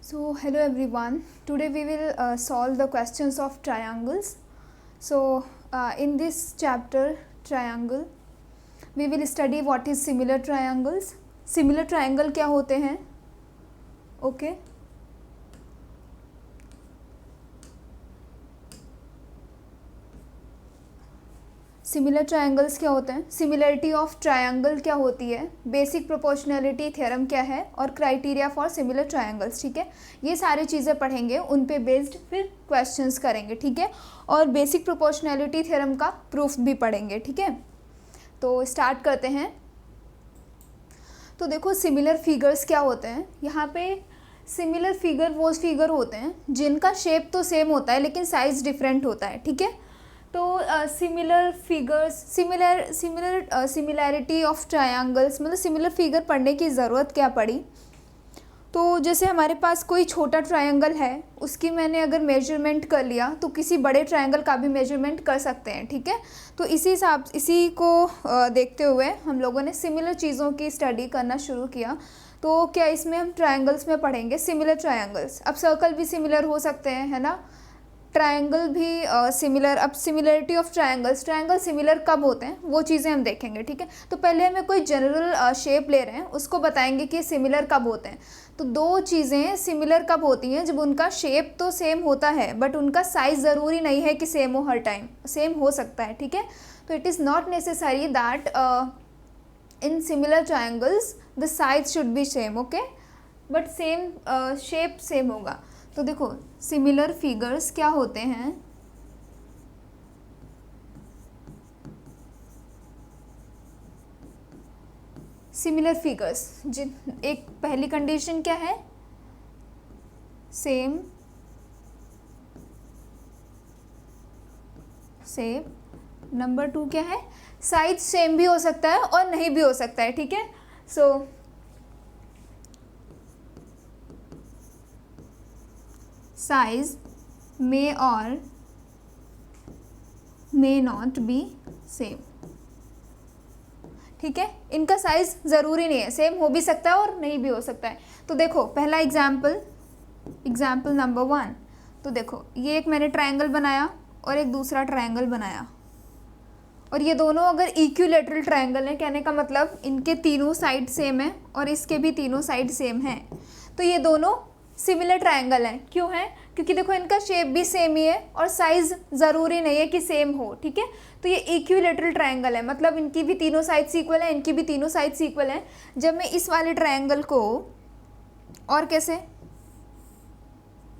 So hello everyone. Today we will solve the questions of triangles. So in this chapter triangle we will study what is similar triangles. Similar triangle क्या होते हैं? Okay. Similar triangles क्या होते हैं? Similarity of triangle क्या होती है? Basic proportionality theorem क्या है? और क्राइटेरिया फॉर सिमिलर ट्रायंगल्स. ठीक है, ये सारी चीज़ें पढ़ेंगे, उन पे बेस्ड फिर क्वेश्चंस करेंगे. ठीक है, और बेसिक प्रोपोर्शनैलिटी थ्योरम का प्रूफ भी पढ़ेंगे. ठीक है, तो स्टार्ट करते हैं. तो देखो सिमिलर फिगर्स क्या होते हैं. यहाँ पे सिमिलर फिगर वो फिगर होते हैं जिनका शेप तो सेम होता है लेकिन साइज डिफरेंट होता है. ठीक है, तो similar figures similarity of triangles मतलब सिमिलर फिगर पढ़ने की ज़रूरत क्या पड़ी. तो जैसे हमारे पास कोई छोटा ट्रायंगल है, उसकी मैंने अगर मेजरमेंट कर लिया तो किसी बड़े ट्रायंगल का भी मेजरमेंट कर सकते हैं. ठीक है, तो इसी को देखते हुए हम लोगों ने सिमिलर चीज़ों की स्टडी करना शुरू किया. तो क्या इसमें हम ट्रायंगल्स में पढ़ेंगे सिमिलर ट्रायंगल्स. अब सर्कल भी सिमिलर हो सकते हैं, है ना. ट्रायंगल भी सिमिलर. अब similarity of triangles, triangle similar कब होते हैं वो चीज़ें हम देखेंगे. ठीक है, तो पहले हमें कोई जनरल शेप ले रहे हैं, उसको बताएंगे कि सिमिलर कब होते हैं. तो दो चीज़ें सिमिलर कब होती हैं, जब उनका शेप तो सेम होता है बट उनका साइज़ ज़रूरी नहीं है कि सेम हो हर टाइम. सेम हो सकता है. ठीक है, तो it is not necessary that in similar triangles the size should be same. Okay, but same shape same होगा. तो देखो सिमिलर फिगर्स क्या होते हैं. सिमिलर फिगर्स एक पहली कंडीशन क्या है, सेम शेप. नंबर 2 क्या है, साइज सेम भी हो सकता है और नहीं भी हो सकता है. ठीक है, सो साइज मे और मे नॉट बी सेम. ठीक है, इनका साइज ज़रूरी नहीं है, सेम हो भी सकता है और नहीं भी हो सकता है. तो देखो पहला एग्जाम्पल नंबर 1. तो देखो ये एक मैंने ट्रायंगल बनाया और एक दूसरा ट्रायंगल बनाया, और ये दोनों अगर इक्विलेटरल ट्रायंगल हैं, कहने का मतलब इनके तीनों साइड सेम है और इसके भी तीनों साइड सेम हैं, तो ये दोनों सिमिलर ट्रायंगल हैं. क्यों है, क्योंकि देखो इनका शेप भी सेम ही है और साइज़ ज़रूरी नहीं है कि सेम हो. ठीक है, तो ये इक्विलेटरल ट्रायंगल है, मतलब इनकी भी तीनों साइड्स इक्वल हैं, इनकी भी तीनों साइड्स इक्वल हैं. जब मैं इस वाले ट्रायंगल को, और कैसे,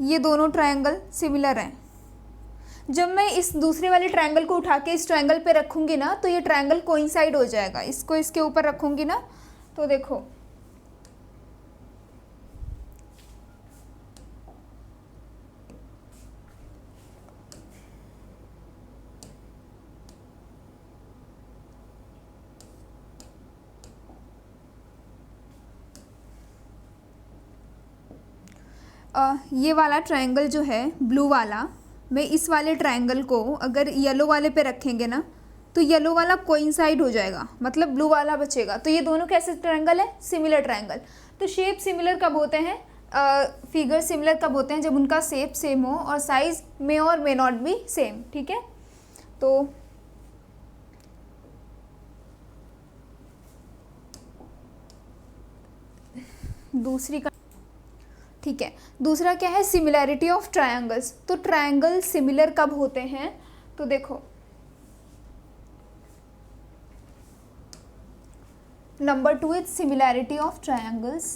ये दोनों ट्रायंगल सिमिलर हैं, जब मैं इस दूसरे वाले ट्रायंगल को उठा के इस ट्रायंगल पे रखूँगी ना तो ये ट्रायंगल कोइंसाइड हो जाएगा. इसको इसके ऊपर रखूँगी ना, तो देखो ये वाला ट्रायंगल जो है ब्लू वाला, मैं इस वाले ट्रायंगल को अगर येलो वाले पे रखेंगे ना तो येलो वाला कोइंसाइड हो जाएगा, मतलब ब्लू वाला बचेगा. तो ये दोनों कैसे ट्रायंगल है, सिमिलर ट्रायंगल. तो शेप सिमिलर कब होते हैं, फिगर सिमिलर कब होते हैं, जब उनका शेप सेम हो और साइज मे और मे नॉट बी सेम. ठीक है, तो दूसरी का, ठीक है, दूसरा क्या है, सिमिलैरिटी ऑफ ट्रायंगल्स. तो ट्रायंगल सिमिलर कब होते हैं, तो देखो number 2 is similarity of triangles.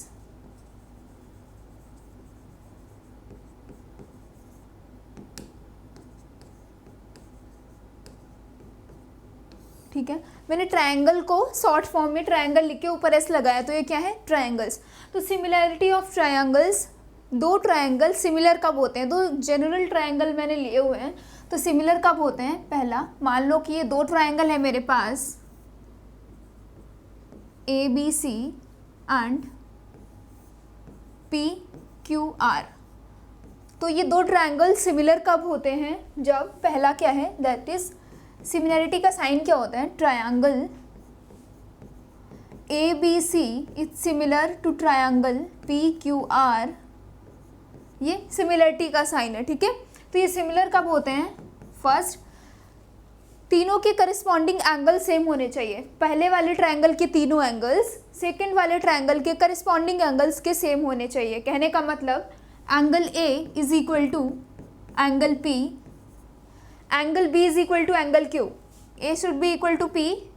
ठीक है, मैंने ट्रायंगल को शॉर्ट फॉर्म में ट्रायंगल लिख के ऊपर एस लगाया, तो ये क्या है, ट्रायंगल्स. तो सिमिलैरिटी ऑफ ट्रायंगल्स, दो ट्रायंगल सिमिलर कब होते हैं, दो जनरल ट्रायंगल मैंने लिए हुए हैं, तो सिमिलर कब होते हैं. पहला, मान लो कि ये दो ट्रायंगल है मेरे पास, A B C and P Q R. तो ये दो ट्रायंगल सिमिलर कब होते हैं, जब पहला क्या है, दैट इज सिमिलैरिटी का साइन क्या होता है, triangle ABC is similar to triangle PQR ये सिमिलरिटी का साइन है, ठीक है। तो ये सिमिलर कब होते हैं? फर्स्ट, तीनों के करस्पॉन्डिंग एंगल सेम होने चाहिए। पहले वाले ट्रायंगल के तीनों एंगल्स सेकंड वाले ट्रायंगल के करस्पॉन्डिंग एंगल्स के सेम होने चाहिए। कहने का मतलब angle A is equal to angle P, angle B is equal to angle Q. A should be equal to P,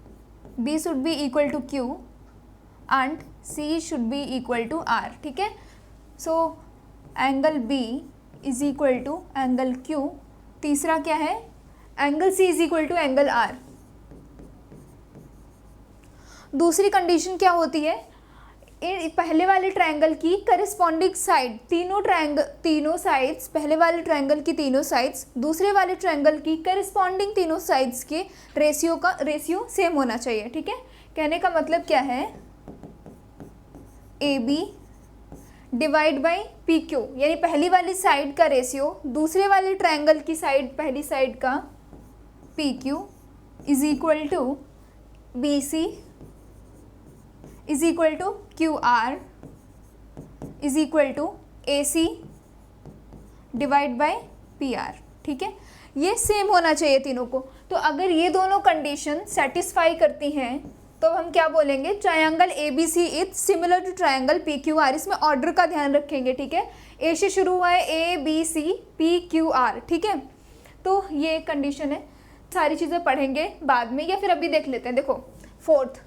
B should be equal to Q and C should be equal to R, ठीक है। So angle B is equal to angle Q. तीसरा क्या है? Angle C is equal to angle are. दूसरी condition क्या होती है? पहले वाले ट्रायंगल की करस्पॉन्डिंग साइड, तीनों साइड्स, पहले वाले ट्रायंगल की तीनों साइड्स दूसरे वाले ट्रायंगल की करस्पॉन्डिंग तीनों साइड्स के रेशियो सेम होना चाहिए, ठीक है। कहने का मतलब क्या है? A B divide by P Q, यानी पहली वाली साइड का रेशियो दूसरे वाले ट्रायंगल की साइड, पहली साइड का P Q is equal to B C is equal to Q R is equal to A C divide by P R, ठीक है। ये सेम होना चाहिए तीनों को। तो अगर ये दोनों कंडीशन सेटिस्फाई करती हैं तो हम क्या बोलेंगे? Triangle A B C is similar to triangle P Q R. इसमें ऑर्डर का ध्यान रखेंगे, ठीक है। ए से शुरू हुआ है, A B C P Q R, ठीक है। तो ये कंडीशन है। सारी चीज़ें पढ़ेंगे बाद में या फिर अभी देख लेते हैं। देखो फोर्थ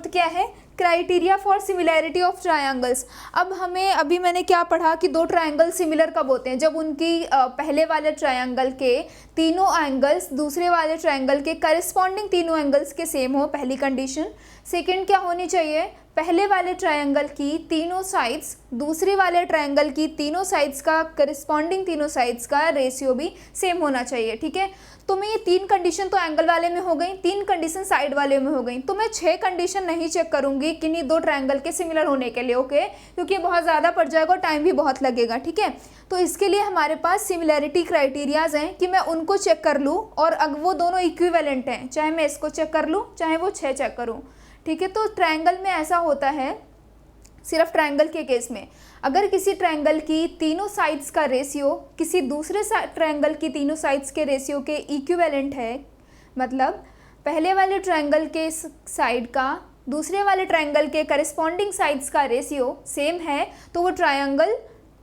क्या है? Criteria for similarity of triangles. अब अभी मैंने क्या पढ़ा कि दो ट्रायंगल सिमिलर कब होते हैं? जब उनकी पहले वाले ट्रायंगल के तीनों एंगल्स दूसरे वाले ट्रायंगल के करस्पॉन्डिंग तीनों एंगल्स के सेम हो, पहली कंडीशन। सेकंड क्या होनी चाहिए? पहले वाले ट्रायंगल की तीनों साइड्स दूसरे वाले ट्रायंगल की तीनों साइड्स का करस्पॉन्डिंग तीनों साइड्स का रेशियो भी सेम होना चाहिए, ठीक है। तो मैं ये 3 कंडीशन तो एंगल वाले में हो गई, 3 कंडीशन साइड वाले में हो गई। तो मैं 6 कंडीशन नहीं चेक करूंगी किन्हीं दो ट्रायंगल के सिमिलर होने के लिए, ओके, क्योंकि बहुत ज़्यादा पड़ जाएगा और टाइम भी बहुत लगेगा, ठीक है। तो इसके लिए हमारे पास सिमिलैरिटी क्राइटेरियाज हैं कि मैं उनको चेक कर लूँ, और अगर वो दोनों इक्विवेलेंट हैं, चाहे मैं इसको चेक कर लूँ चाहे वो 6 चेक करूँ, ठीक है। तो ट्रायंगल में ऐसा होता है, सिर्फ ट्रायंगल के केस में, अगर किसी ट्रायंगल की तीनों साइड्स का रेशियो किसी दूसरे ट्रायंगल की तीनों साइड्स के रेशियो के इक्विवेलेंट है, मतलब पहले वाले ट्रायंगल के साइड का दूसरे वाले ट्रायंगल के करस्पॉन्डिंग साइड्स का रेशियो सेम है, तो वो ट्रायंगल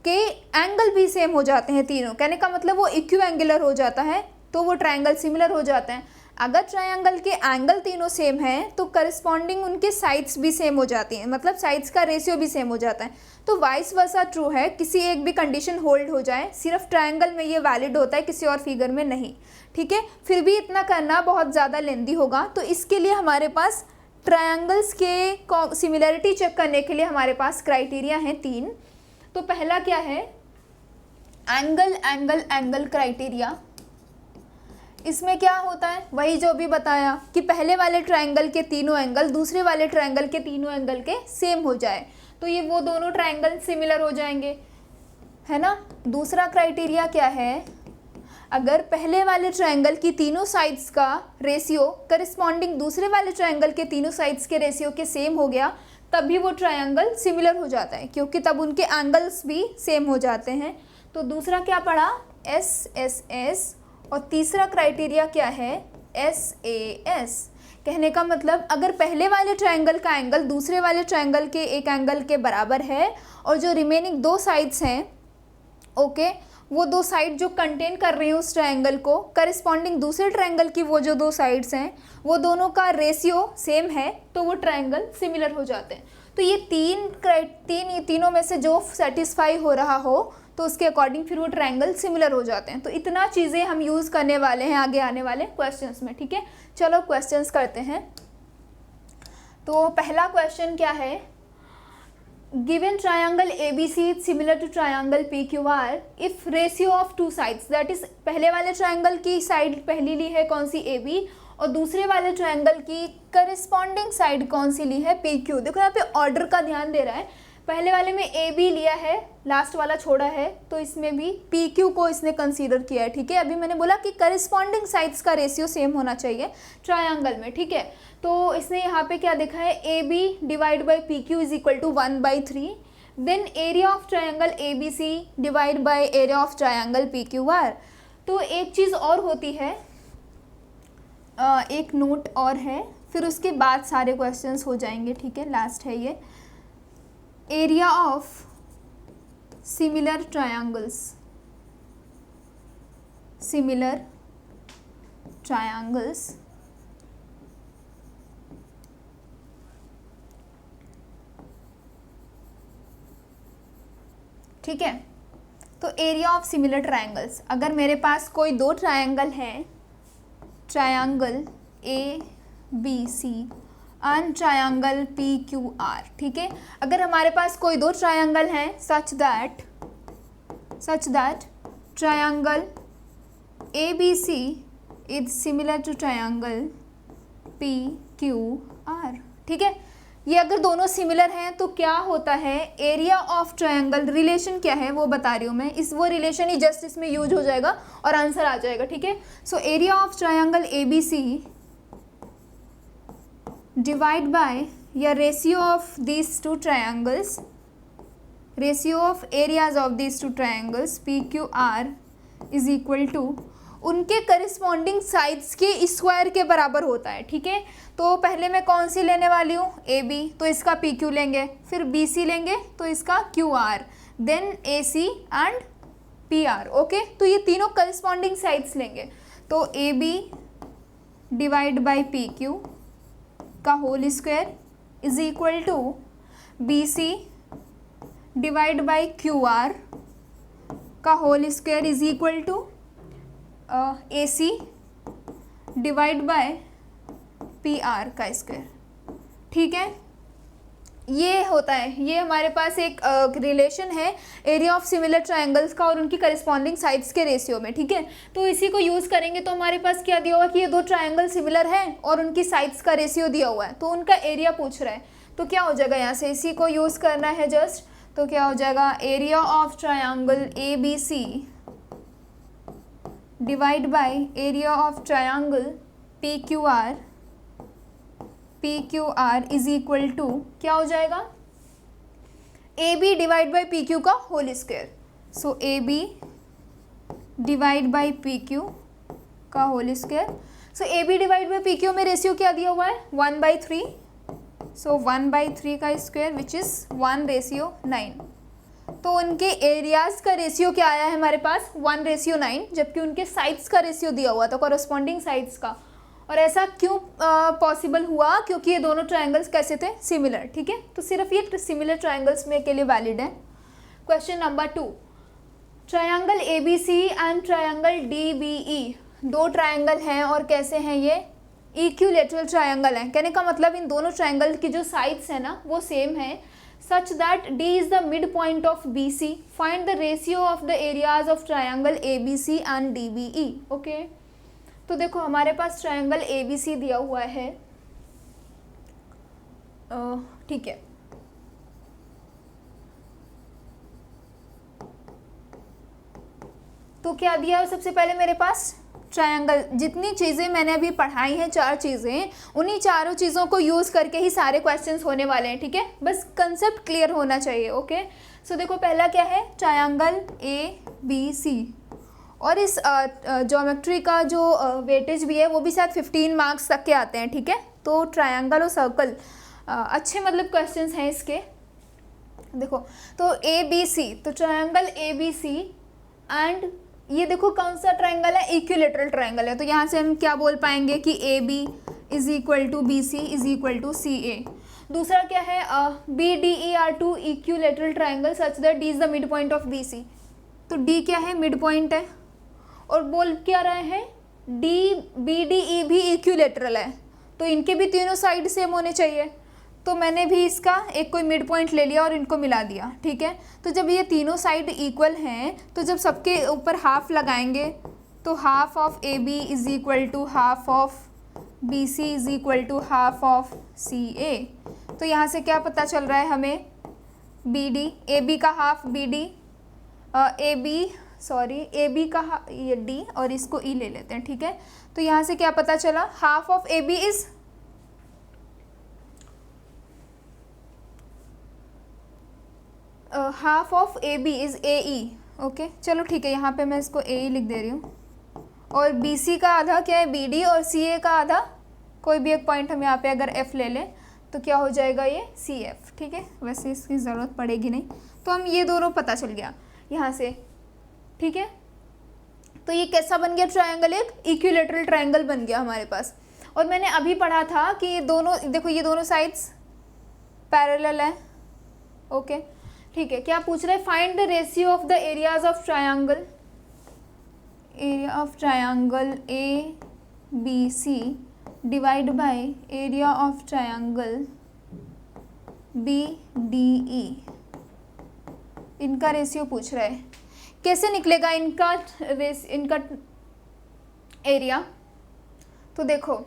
के एंगल भी सेम हो जाते हैं तीनों। कहने का मतलब वो इक्विएंगुलर हो जाता है, तो वो ट्रायंगल सिमिलर हो जाते हैं। अगर ट्रायंगल के एंगल तीनों सेम हैं तो करस्पॉन्डिंग उनके साइड्स भी सेम हो जाती हैं, मतलब साइड्स का रेशियो भी सेम हो जाता है। तो वाइस वर्सा ट्रू है, किसी एक भी कंडीशन होल्ड हो जाए, सिर्फ ट्रायंगल में ये वैलिड होता है, किसी और फिगर में नहीं, ठीक है। फिर भी इतना करना बहुत ज़्यादा लेंदी होगा, तो इसके लिए हमारे पास ट्रायंगल्स के सिमिलरिटी चेक करने के लिए हमारे पास क्राइटेरिया हैं 3। तो पहला क्या है? Angle angle angle criteria. इसमें क्या होता है? वही जो भी बताया कि पहले वाले ट्रायंगल के तीनों एंगल दूसरे वाले ट्रायंगल के तीनों एंगल के सेम हो जाए, तो ये वो दोनों ट्रायंगल सिमिलर हो जाएंगे, है ना। दूसरा क्राइटेरिया क्या है? अगर पहले वाले ट्रायंगल की तीनों साइड्स का रेशियो करस्पॉन्डिंग दूसरे वाले ट्रायंगल के तीनों साइड्स के रेशियो के सेम हो गया, तभी वो ट्रायंगल सिमिलर हो जाता है, क्योंकि तब उनके एंगल्स भी सेम हो जाते हैं। तो दूसरा क्या पढ़ा? एस। और तीसरा क्राइटेरिया क्या है? SAS। कहने का मतलब अगर पहले वाले ट्रायंगल का एंगल दूसरे वाले ट्रायंगल के एक एंगल के बराबर है, और जो रिमेनिंग 2 साइड्स हैं, ओके, वो 2 साइड जो कंटेन कर रही हैं उस ट्रायंगल को, करस्पॉन्डिंग दूसरे ट्रायंगल की वो जो 2 साइड्स हैं वो दोनों का रेशियो सेम है, तो वो ट्रायंगल सिमिलर हो जाते हैं। तो ये तीनों में से जो सेटिस्फाई हो रहा हो तो उसके अकॉर्डिंग फिर वो ट्रायंगल सिमिलर हो जाते हैं। तो इतना चीज़ें हम यूज़ करने वाले हैं आगे आने वाले क्वेश्चंस में, ठीक है। चलो क्वेश्चंस करते हैं। तो पहला क्वेश्चन क्या है? Given triangle ABC is similar to triangle PQR if ratio of 2 sides, that is पहले वाले ट्रायंगल की साइड पहली ली है कौन सी? AB, और दूसरे वाले ट्रायंगल की करस्पॉन्डिंग साइड कौन सी ली है? PQ। देखो यहाँ पे ऑर्डर का ध्यान दे रहा है, पहले वाले में AB लिया है, लास्ट वाला छोड़ा है, तो इसमें भी PQ को इसने कंसीडर किया है, ठीक है। अभी मैंने बोला कि करस्पॉन्डिंग साइड्स का रेशियो सेम होना चाहिए ट्रायंगल में, ठीक है। तो इसने यहाँ पे क्या देखा है? AB divide by PQ is equal to 1/3, then area of triangle A B C divide by area of triangle P Q R. तो एक चीज़ और होती है, एक नोट और है, फिर उसके बाद सारे क्वेश्चंस हो जाएंगे, ठीक है, लास्ट है ये। Area of similar triangles, similar triangles ठीक है। तो एरिया ऑफ सिमिलर ट्रायंगल्स, अगर मेरे पास कोई दो ट्रायंगल हैं, triangle A B C and triangle P Q R, ठीक है। अगर हमारे पास कोई दो ट्रायंगल हैं such that triangle A B C is similar to triangle P Q R, ठीक है। ये अगर दोनों सिमिलर हैं तो क्या होता है, एरिया ऑफ ट्रायंगल, रिलेशन क्या है वो बता रही हूँ मैं, इस वो रिलेशन ही जस्ट इसमें यूज हो जाएगा और आंसर आ जाएगा, ठीक है। So area of triangle A B C divide by या ratio of these two triangles, ratio of areas of these two triangles P Q R is equal to उनके करस्पॉन्डिंग साइड्स के स्क्वायर के बराबर होता है, ठीक है। तो पहले मैं कौन सी लेने वाली हूँ, ए बी, तो इसका पी क्यू लेंगे, फिर बी सी लेंगे तो इसका Q R, then A C and P R, okay. तो ये तीनों करस्पॉन्डिंग साइड्स लेंगे, तो A B divide by P Q का whole square is equal to B C divide by Q R का whole square is equal to A C divide by P R का square, ठीक है। ये होता है, ये हमारे पास एक रिलेशन है एरिया ऑफ सिमिलर ट्रायंगल्स का और उनकी करस्पॉन्डिंग साइड्स के रेशियो में, ठीक है। तो इसी को यूज़ करेंगे तो हमारे पास क्या दिया हुआ कि ये दो ट्रायंगल सिमिलर हैं और उनकी साइड्स का रेशियो दिया हुआ है, तो उनका एरिया पूछ रहा है, तो क्या हो जाएगा यहाँ से इसी को यूज़ करना है जस्ट, तो क्या हो जाएगा area of triangle A B C divide by area of triangle P Q R is equal to क्या हो जाएगा, A B divide by P Q का whole square. So A B divide by P Q का whole square. So A B divide by P Q में ratio क्या दिया हुआ है 1/3, सो 1/3 का स्क्वायर विच इज़ 1:9। तो उनके एरियाज का रेशियो क्या आया है हमारे पास 1:9, जबकि उनके साइड्स का रेशियो दिया हुआ था कॉरस्पॉन्डिंग साइड्स का। और ऐसा क्यों पॉसिबल हुआ, क्योंकि ये दोनों ट्रायंगल्स कैसे थे, सिमिलर, ठीक है। तो सिर्फ ये सिमिलर ट्रायंगल्स में के लिए वैलिड है। Question number 2, triangle A B C and triangle D B E, दो ट्रायंगल हैं और कैसे हैं ये, इक्विलैटरल ट्रायंगल है। कहने का मतलब इन दोनों ट्रायंगल की जो साइड्स है ना वो सेम है, such that D is the midpoint of BC. Find the ratio of the areas of triangle ABC and DBE. Okay? तो देखो हमारे पास ट्रायंगल ABC दिया हुआ है, ठीक है। तो क्या दिया सबसे पहले मेरे पास ट्रायंगल, जितनी चीज़ें मैंने अभी पढ़ाई हैं 4 चीज़ें, उन्हीं चारों चीज़ों को यूज़ करके ही सारे क्वेश्चंस होने वाले हैं, ठीक है। बस कंसेप्ट क्लियर होना चाहिए, ओके। सो देखो पहला क्या है, ट्रायंगल ए बी सी, और इस ज्योमेट्री का जो वेटेज भी है वो भी शायद 15 मार्क्स तक के आते हैं, ठीक है। तो ट्रायंगल और सर्कल अच्छे मतलब क्वेश्चंस हैं इसके। देखो तो ए बी सी, तो triangle A B C and ये देखो कौन सा ट्रायंगल है, इक्विलैटरल ट्रायंगल है। तो यहाँ से हम क्या बोल पाएंगे कि A B is equal to B C is equal to C A. दूसरा क्या है, B D E are two equilateral triangle such that D is the mid point of B C. तो डी क्या है, मिड पॉइंट है, और बोल क्या रहे हैं, डी बी डी ई भी इक्विलैटरल है, तो इनके भी तीनों साइड सेम होने चाहिए। तो मैंने भी इसका एक कोई मिड पॉइंट ले लिया और इनको मिला दिया, ठीक है। तो जब ये तीनों साइड इक्वल हैं तो जब सबके ऊपर हाफ लगाएंगे तो half of A B is equal to half of B C is equal to half of C A. तो यहाँ से क्या पता चल रहा है हमें, बी डी, ए बी का half B D, A B का ये डी और इसको ई ले लेते हैं, ठीक है। तो यहाँ से क्या पता चला, half of A B is half of A B is A E. Okay चलो ठीक है, यहाँ पे मैं इसको ए ई लिख दे रही हूँ। और बी सी का आधा क्या है, बी डी, और सी ए का आधा कोई भी एक पॉइंट हम यहाँ पे अगर एफ ले लें तो क्या हो जाएगा, ये सी एफ। ठीक है, वैसे इसकी ज़रूरत पड़ेगी नहीं, तो हम ये दोनों पता चल गया यहाँ से। ठीक है, तो ये कैसा बन गया ट्रायंगल, एक इक्विलेटरल ट्रायंगल बन गया हमारे पास। और मैंने अभी पढ़ा था कि ये दोनों, देखो ये दोनों साइड्स पैरेलल है। ओके ठीक है, क्या पूछ रहे हैं, find the ratio of the areas of triangle, area of triangle A B C divide by area of triangle B D E, इनका रेशियो पूछ रहा है। कैसे निकलेगा इनका एरिया, तो देखो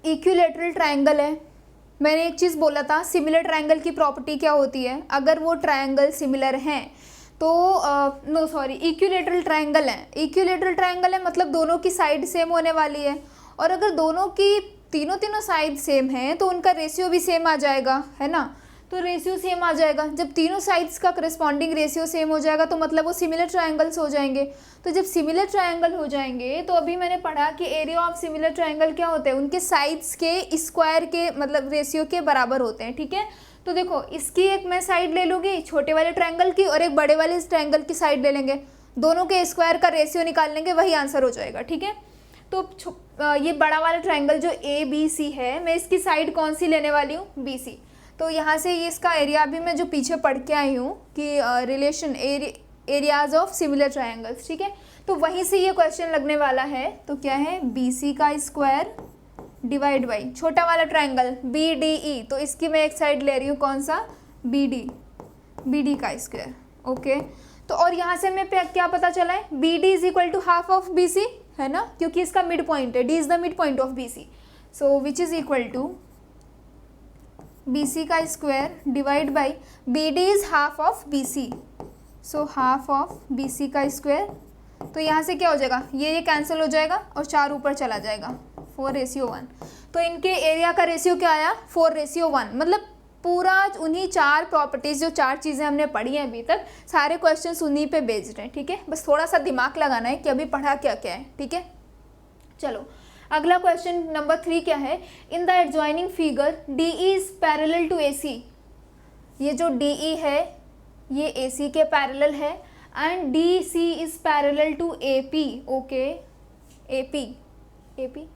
इक्विलेटरल ट्रायंगल है, मैंने एक चीज़ बोला था, सिमिलर ट्रायंगल की प्रॉपर्टी क्या होती है, अगर वो ट्रायंगल सिमिलर हैं तो नो सॉरी इक्विलेटरल ट्रायंगल है, इक्विलेटरल ट्रायंगल है मतलब दोनों की साइड सेम होने वाली है। और अगर दोनों की तीनों साइड सेम है तो उनका रेशियो भी सेम आ जाएगा, है ना। तो रेशियो सेम आ जाएगा, जब तीनों साइड्स का करस्पॉन्डिंग रेशियो सेम हो जाएगा तो मतलब वो सिमिलर ट्रायंगल्स हो जाएंगे। तो जब सिमिलर ट्रायंगल हो जाएंगे तो अभी मैंने पढ़ा कि एरिया ऑफ सिमिलर ट्रायंगल क्या होते हैं, उनके साइड्स के स्क्वायर के मतलब रेशियो के बराबर होते हैं। ठीक है, तो देखो इसकी एक मैं साइड ले लूँगी छोटे वाले ट्रायंगल की, और एक बड़े वाले ट्रायंगल की साइड ले लेंगे, दोनों के स्क्वायर का रेशियो निकाल लेंगे, वही आंसर हो जाएगा। ठीक है, तो ये बड़ा वाला ट्रायंगल जो ए बी सी है, मैं इसकी साइड कौन सी लेने वाली हूँ, बी सी। तो यहाँ से ये इसका एरिया भी मैं जो पीछे पढ़ के आई हूँ कि relation areas of similar triangles. ठीक है, तो वहीं से ये क्वेश्चन लगने वाला है। तो क्या है, बी सी का स्क्वायर डिवाइड बाई छोटा वाला ट्रायंगल बी डी ई, तो इसकी मैं एक साइड ले रही हूँ, कौन सा, बी डी का स्क्वायर। ओके, तो और यहाँ से मैं क्या पता चला है, B D is equal to half of B C, है ना, क्योंकि इसका मिड पॉइंट है, D is the mid point of B C, so which is equal to B C का square divide by B D is half of B C, so half of B C का square. तो यहाँ से क्या हो जाएगा, ये cancel हो जाएगा और 4 ऊपर चला जाएगा, 4:1। तो इनके एरिया का रेशियो क्या आया, 4:1। मतलब पूरा उन्हीं 4 प्रॉपर्टीज़, जो 4 चीज़ें हमने पढ़ी हैं अभी तक, सारे क्वेश्चन उन्हीं पे बेस्ड हैं। ठीक है, बस थोड़ा सा दिमाग लगाना है कि अभी पढ़ा क्या क्या है। ठीक है, चलो अगला क्वेश्चन नंबर 3 क्या है, in the adjoining figure D E is parallel to A C. ये जो डी ई है ये ए सी के पैरेलल है, and D C is parallel to A P. Okay, A P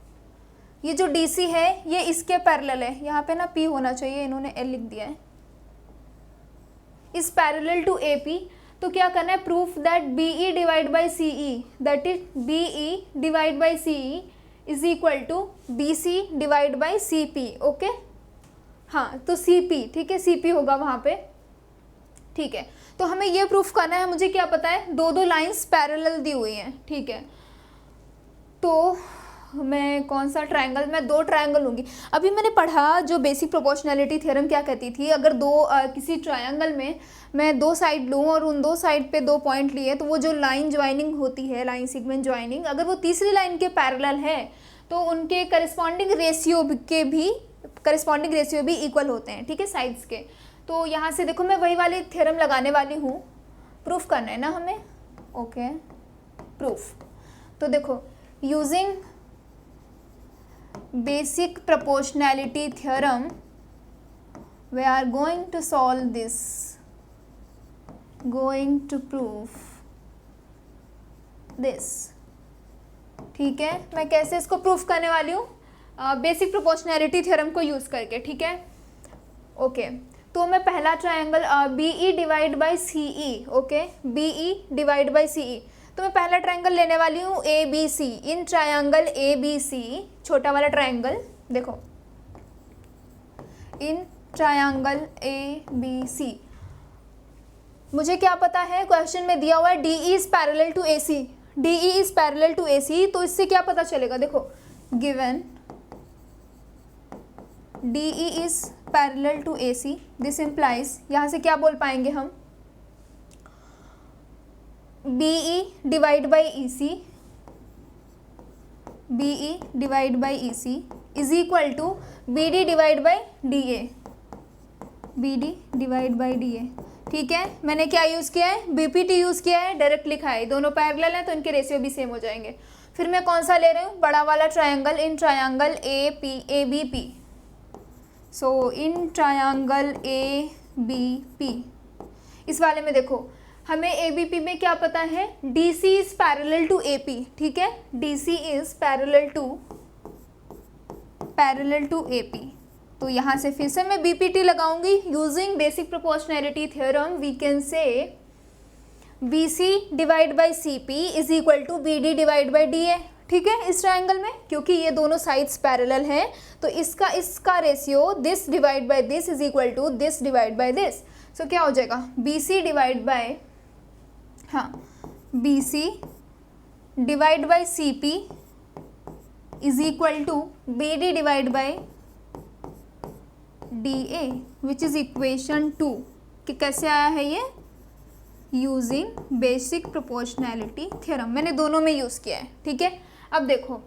ये जो डी सी है ये इसके पैरेलल है, यहाँ पे ना पी होना चाहिए, इन्होंने एल लिख दिया है, is parallel to A P. तो क्या करना है, proof that B E divide by C E, that is B E divide by C E is equal to B C divide by C P. Okay, हाँ तो C P, ठीक है, C P होगा वहाँ पे। ठीक है, तो हमें ये प्रूफ करना है, मुझे क्या पता है, दो लाइंस पैरेलल दी हुई हैं। ठीक है, तो मैं कौन सा ट्रायंगल, मैं 2 ट्रायंगल लूँगी। अभी मैंने पढ़ा जो बेसिक प्रोपोर्शनैलिटी थ्योरम क्या कहती थी, अगर किसी ट्रायंगल में मैं 2 साइड लूँ और उन 2 साइड पे 2 पॉइंट लिए, तो वो जो लाइन ज्वाइनिंग होती है, लाइन सेगमेंट ज्वाइनिंग, अगर वो तीसरी लाइन के पैरेलल है तो उनके करस्पॉन्डिंग रेशियो भी इक्वल होते हैं। ठीक है, साइड्स के। तो यहाँ से देखो मैं वही वाली थ्योरम लगाने वाली हूँ, प्रूफ करना है ना हमें। Okay, proof. तो देखो using basic proportionality theorem we are going to solve this, going to prove this। ठीक है, मैं कैसे इसको प्रूफ करने वाली हूँ, बेसिक प्रोपोर्शनैलिटी थ्योरम को यूज़ करके। ठीक है, ओके, तो मैं पहला triangle B E divide by C E, okay, B E divide by C E, तो मैं पहला ट्रायंगल लेने वाली हूँ A B C. In triangle A B C, छोटा वाला ट्रायंगल, देखो इन ट्रायंगल ए बी सी, मुझे क्या पता है, क्वेश्चन में दिया हुआ है D E is parallel to A C, D E is parallel to A C. तो इससे क्या पता चलेगा, देखो given D E is parallel to A C, this implies, यहाँ से क्या बोल पाएंगे हम, B E divide by E C, B E divide by E C is equal to B D divide by D A, B D divide by D A. ठीक है, मैंने क्या यूज़ किया है, बीपीटी यूज़ किया है, डायरेक्ट लिखा है, दोनों पैरेलल हैं तो इनके रेशियो भी सेम हो जाएंगे। फिर मैं कौन सा ले रही हूँ, बड़ा वाला triangle, in triangle A P A B P. So in triangle A B P, इस वाले में देखो हमें ए बी पी में क्या पता है, D C is parallel to A P. ठीक है, D C is parallel to A P. तो यहाँ से फिर से मैं बीपीटी लगाऊंगी। Using basic proportionality theorem we can say B C divide by C P is equal to B D divide by D A. ठीक है, इस ट्रायंगल में क्योंकि ये दोनों साइड्स पैरेलल हैं तो इसका ratio this divide by this is equal to this divide by this. So क्या हो जाएगा, बी सी डिवाइड बाय, हाँ, B C divide by C P is equal to B D divide by D A, which is equation 2। कि कैसे आया है ये, using basic proportionality theorem, मैंने दोनों में यूज किया है। ठीक है, अब देखो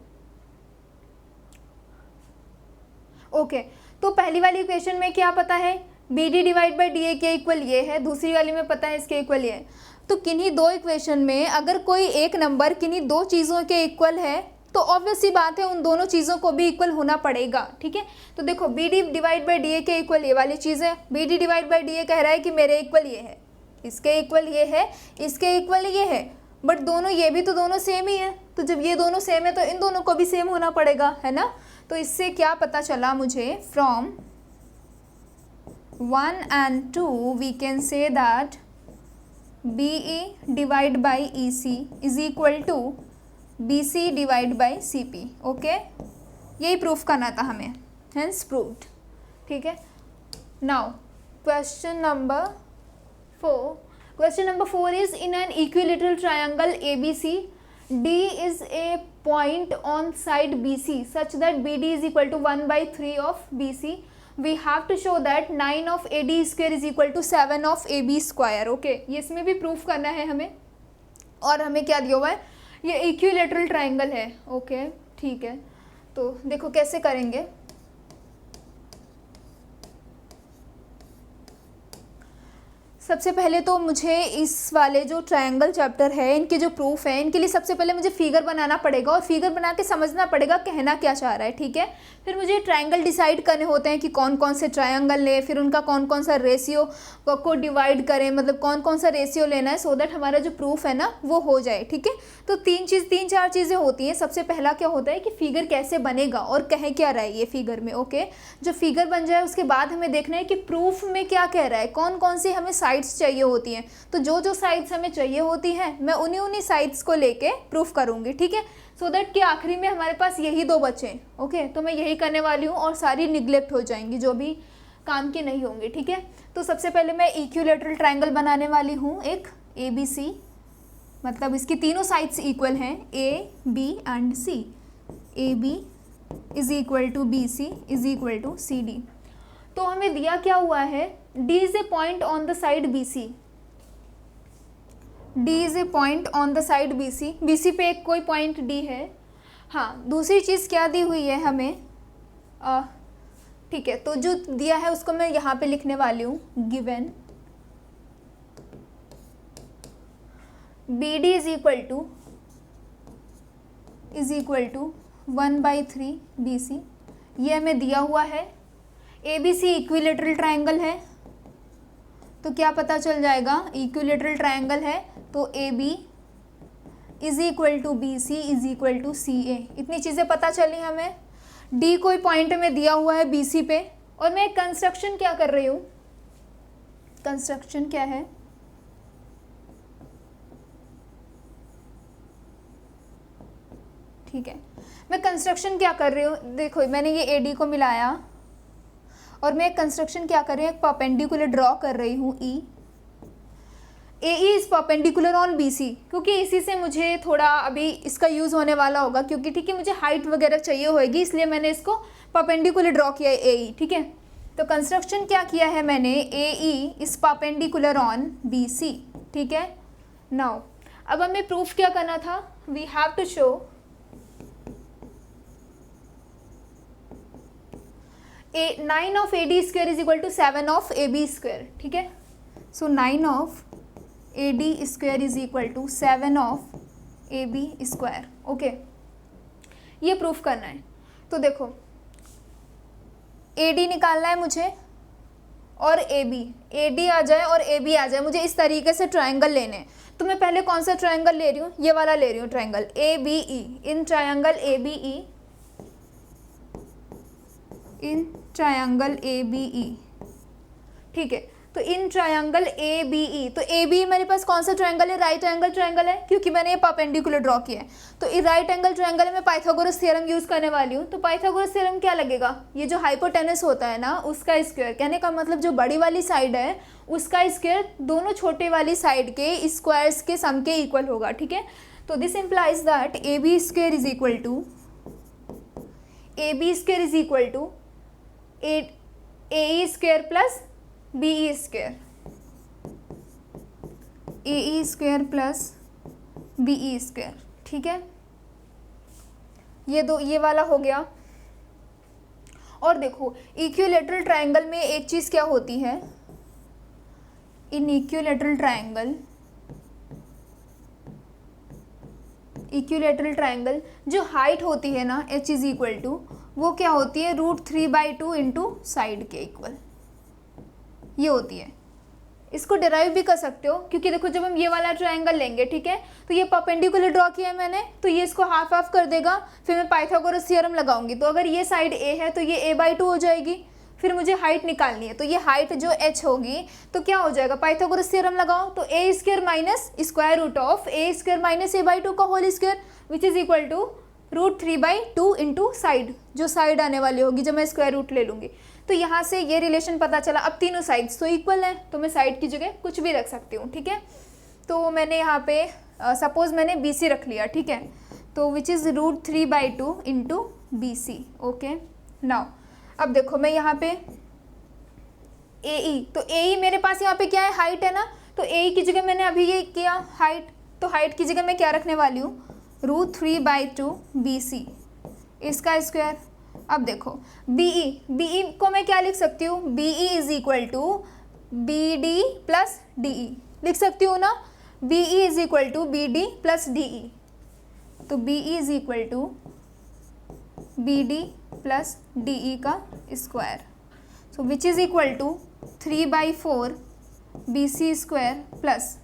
ओके, तो पहली वाली इक्वेशन में क्या पता है, B D divide by D A के इक्वल ये है, दूसरी वाली में पता है इसके इक्वल ये है। तो किन्हीं दो इक्वेशन में अगर कोई एक नंबर किन्हीं दो चीज़ों के इक्वल है तो ऑब्वियस सी बात है उन दोनों चीज़ों को भी इक्वल होना पड़ेगा। ठीक है, तो देखो B D divide by D A के इक्वल ये वाली चीज़ है, B D divide by D A कह रहा है कि मेरे इक्वल ये है, इसके इक्वल ये है, इसके इक्वल ये है, बट दोनों ये भी तो दोनों सेम ही है। तो जब ये दोनों सेम है तो इन दोनों को भी सेम होना पड़ेगा, है ना। तो इससे क्या पता चला मुझे, from 1 and 2 we can say that BE divide by EC is equal to BC divide by CP। Okay, यही प्रूफ करना था हमें, hence proved। ठीक है, now question number 4 is in an equilateral triangle ABC D is a point on side BC such that BD is equal to 1/3 of BC। We have to show that 9 of AD square is equal to 7 of AB square। Okay, ये इसमें भी proof करना है हमें, और हमें क्या दिया हुआ है, ये इक्विलेटरल ट्रायंगल है। ओके, ठीक है, तो देखो कैसे करेंगे। सबसे पहले तो मुझे इस वाले जो ट्रायंगल चैप्टर है इनके जो प्रूफ है इनके लिए सबसे पहले मुझे फिगर बनाना पड़ेगा और फिगर बना के समझना पड़ेगा कहना क्या चाह रहा है। ठीक है, फिर मुझे ट्रायंगल डिसाइड करने होते हैं कि कौन कौन से ट्रायंगल लें, फिर उनका कौन कौन सा रेशियो को डिवाइड करें, मतलब कौन कौन सा रेशियो लेना है, सो दैट हमारा जो प्रूफ है ना वो हो जाए। ठीक है, तो तीन चार चीज़ें होती हैं। सबसे पहला क्या होता है कि फिगर कैसे बनेगा और कहे क्या रहा है ये फिगर में। ओके, जो फिगर बन जाए उसके बाद हमें देखना है कि प्रूफ में क्या कह रहा है, कौन कौन सी हमें साइड्स चाहिए होती हैं। तो जो साइड्स हमें चाहिए होती हैं मैं उन्हीं साइड्स को लेके प्रूफ करूंगी। ठीक है, सो दैट कि आखिरी में हमारे पास यही दो बचे। ओके, तो मैं यही करने वाली हूँ और सारी निगलेक्ट हो जाएंगी जो भी काम की नहीं होंगी। ठीक है, तो सबसे पहले मैं इक्विलेटरल ट्रायंगल बनाने वाली हूँ एक ABC, मतलब इसकी तीनों साइड्स इक्वल हैं, A B and C। AB is equal to BC is equal to CD। तो हमें दिया क्या हुआ है, D is a point on the side BC, D is a point on the side BC, BC पे एक कोई पॉइंट D है। हाँ, दूसरी चीज़ क्या दी हुई है हमें, ठीक है, तो जो दिया है उसको मैं यहाँ पे लिखने वाली हूँ, given BD is equal to 1/3 BC, ये हमें दिया हुआ है। ABC इक्विलेटरल ट्रायंगल है तो क्या पता चल जाएगा, इक्विलेटरल ट्रायंगल है तो AB is equal to BC is equal to CA। इतनी चीज़ें पता चली हमें। D कोई पॉइंट में दिया हुआ है BC पे, और मैं कंस्ट्रक्शन क्या कर रही हूँ, कंस्ट्रक्शन क्या है, ठीक है, मैं कंस्ट्रक्शन क्या कर रही हूँ, देखो मैंने ये AD को मिलाया और मैं एक कंस्ट्रक्शन क्या कर रही हूँ, एक परपेंडिकुलर ड्रॉ कर रही हूँ E। AE is perpendicular on BC, क्योंकि इसी से मुझे थोड़ा अभी इसका यूज़ होने वाला होगा, क्योंकि ठीक है मुझे हाइट वगैरह चाहिए होगी, इसलिए मैंने इसको परपेंडिकुलर ड्रॉ किया है AE। ठीक है, तो कंस्ट्रक्शन क्या किया है मैंने, AE is perpendicular on BC। ठीक है, नाउ अब हमें प्रूफ क्या करना था, we have to show 9 of AD square is equal to 7 of AB square, ठीक है। So 9 of AD square is equal to 7 of AB square, okay. ये प्रूफ करना है। तो देखो AD निकालना है मुझे और AD आ जाए और AB आ जाए, मुझे इस तरीके से ट्रायंगल लेने हैं। तो मैं पहले कौन सा ट्रायंगल ले रही हूँ, ये वाला ले रही हूँ ट्रायंगल ABE। इन ट्रायंगल ABE, ठीक है। तो इन ट्रायंगल ABE, तो ABE मेरे पास कौन सा ट्रायंगल है, राइट एंगल ट्रायंगल है, क्योंकि मैंने ये परपेंडिकुलर ड्रॉ किया है। तो ये राइट एंगल ट्रायंगल में पाइथागोरस थ्योरम यूज करने वाली हूँ। तो पाइथागोरस थ्योरम क्या लगेगा, ये जो हाइपोटेनस होता है ना उसका स्क्वायर, कहने का मतलब जो बड़ी वाली साइड है उसका स्क्वायर दोनों छोटे वाली साइड के स्क्वायर्स के सम के इक्वल होगा, ठीक है। तो this implies that AB square is equal to AE square plus BE square, AE square plus BE square, ठीक है। ये वाला हो गया। और देखो इक्विलैटरल ट्रायंगल में एक चीज़ क्या होती है, इन इक्विलैटरल ट्रायंगल जो हाइट होती है ना h इज इक्वल टू, वो क्या होती है √3/2 इंटू साइड के इक्वल, ये होती है। इसको डिराइव भी कर सकते हो, क्योंकि देखो जब हम ये वाला ट्रायंगल लेंगे, ठीक है, तो ये परपेंडिकुलर ड्रॉ किया है मैंने, तो ये इसको हाफ हाफ कर देगा, फिर मैं पाइथागोरस थ्योरम लगाऊंगी। तो अगर ये साइड A है तो ये A/2 हो जाएगी। फिर मुझे हाइट निकालनी है, तो ये हाइट जो h होगी तो क्या हो जाएगा, पाइथागोरस थ्योरम लगाओ तो A square minus square root of A square minus A/2 का whole square which is equal to √3/2 into side, जो साइड आने वाली होगी जब मैं स्क्वायर रूट ले लूँगी। तो यहाँ से ये रिलेशन पता चला। अब तीनों साइड्स तो इक्वल हैं, तो मैं साइड की जगह कुछ भी रख सकती हूँ, ठीक है। तो मैंने यहाँ पे सपोज मैंने BC रख लिया, ठीक है, तो which is √3/2 into BC, okay. Now अब देखो मैं यहाँ पे AE, तो AE मेरे पास यहाँ पे क्या है, हाइट है ना, तो AE की जगह मैंने अभी ये किया हाइट, तो हाइट की जगह मैं क्या रखने वाली हूँ √3/2 BC इसका स्क्वायर। अब देखो BE को मैं क्या लिख सकती हूँ, BE is equal to BD plus DE लिख सकती हूँ ना, BE is equal to BD plus DE। तो BE is equal to BD plus DE का square, so which is equal to 3/4 BC square plus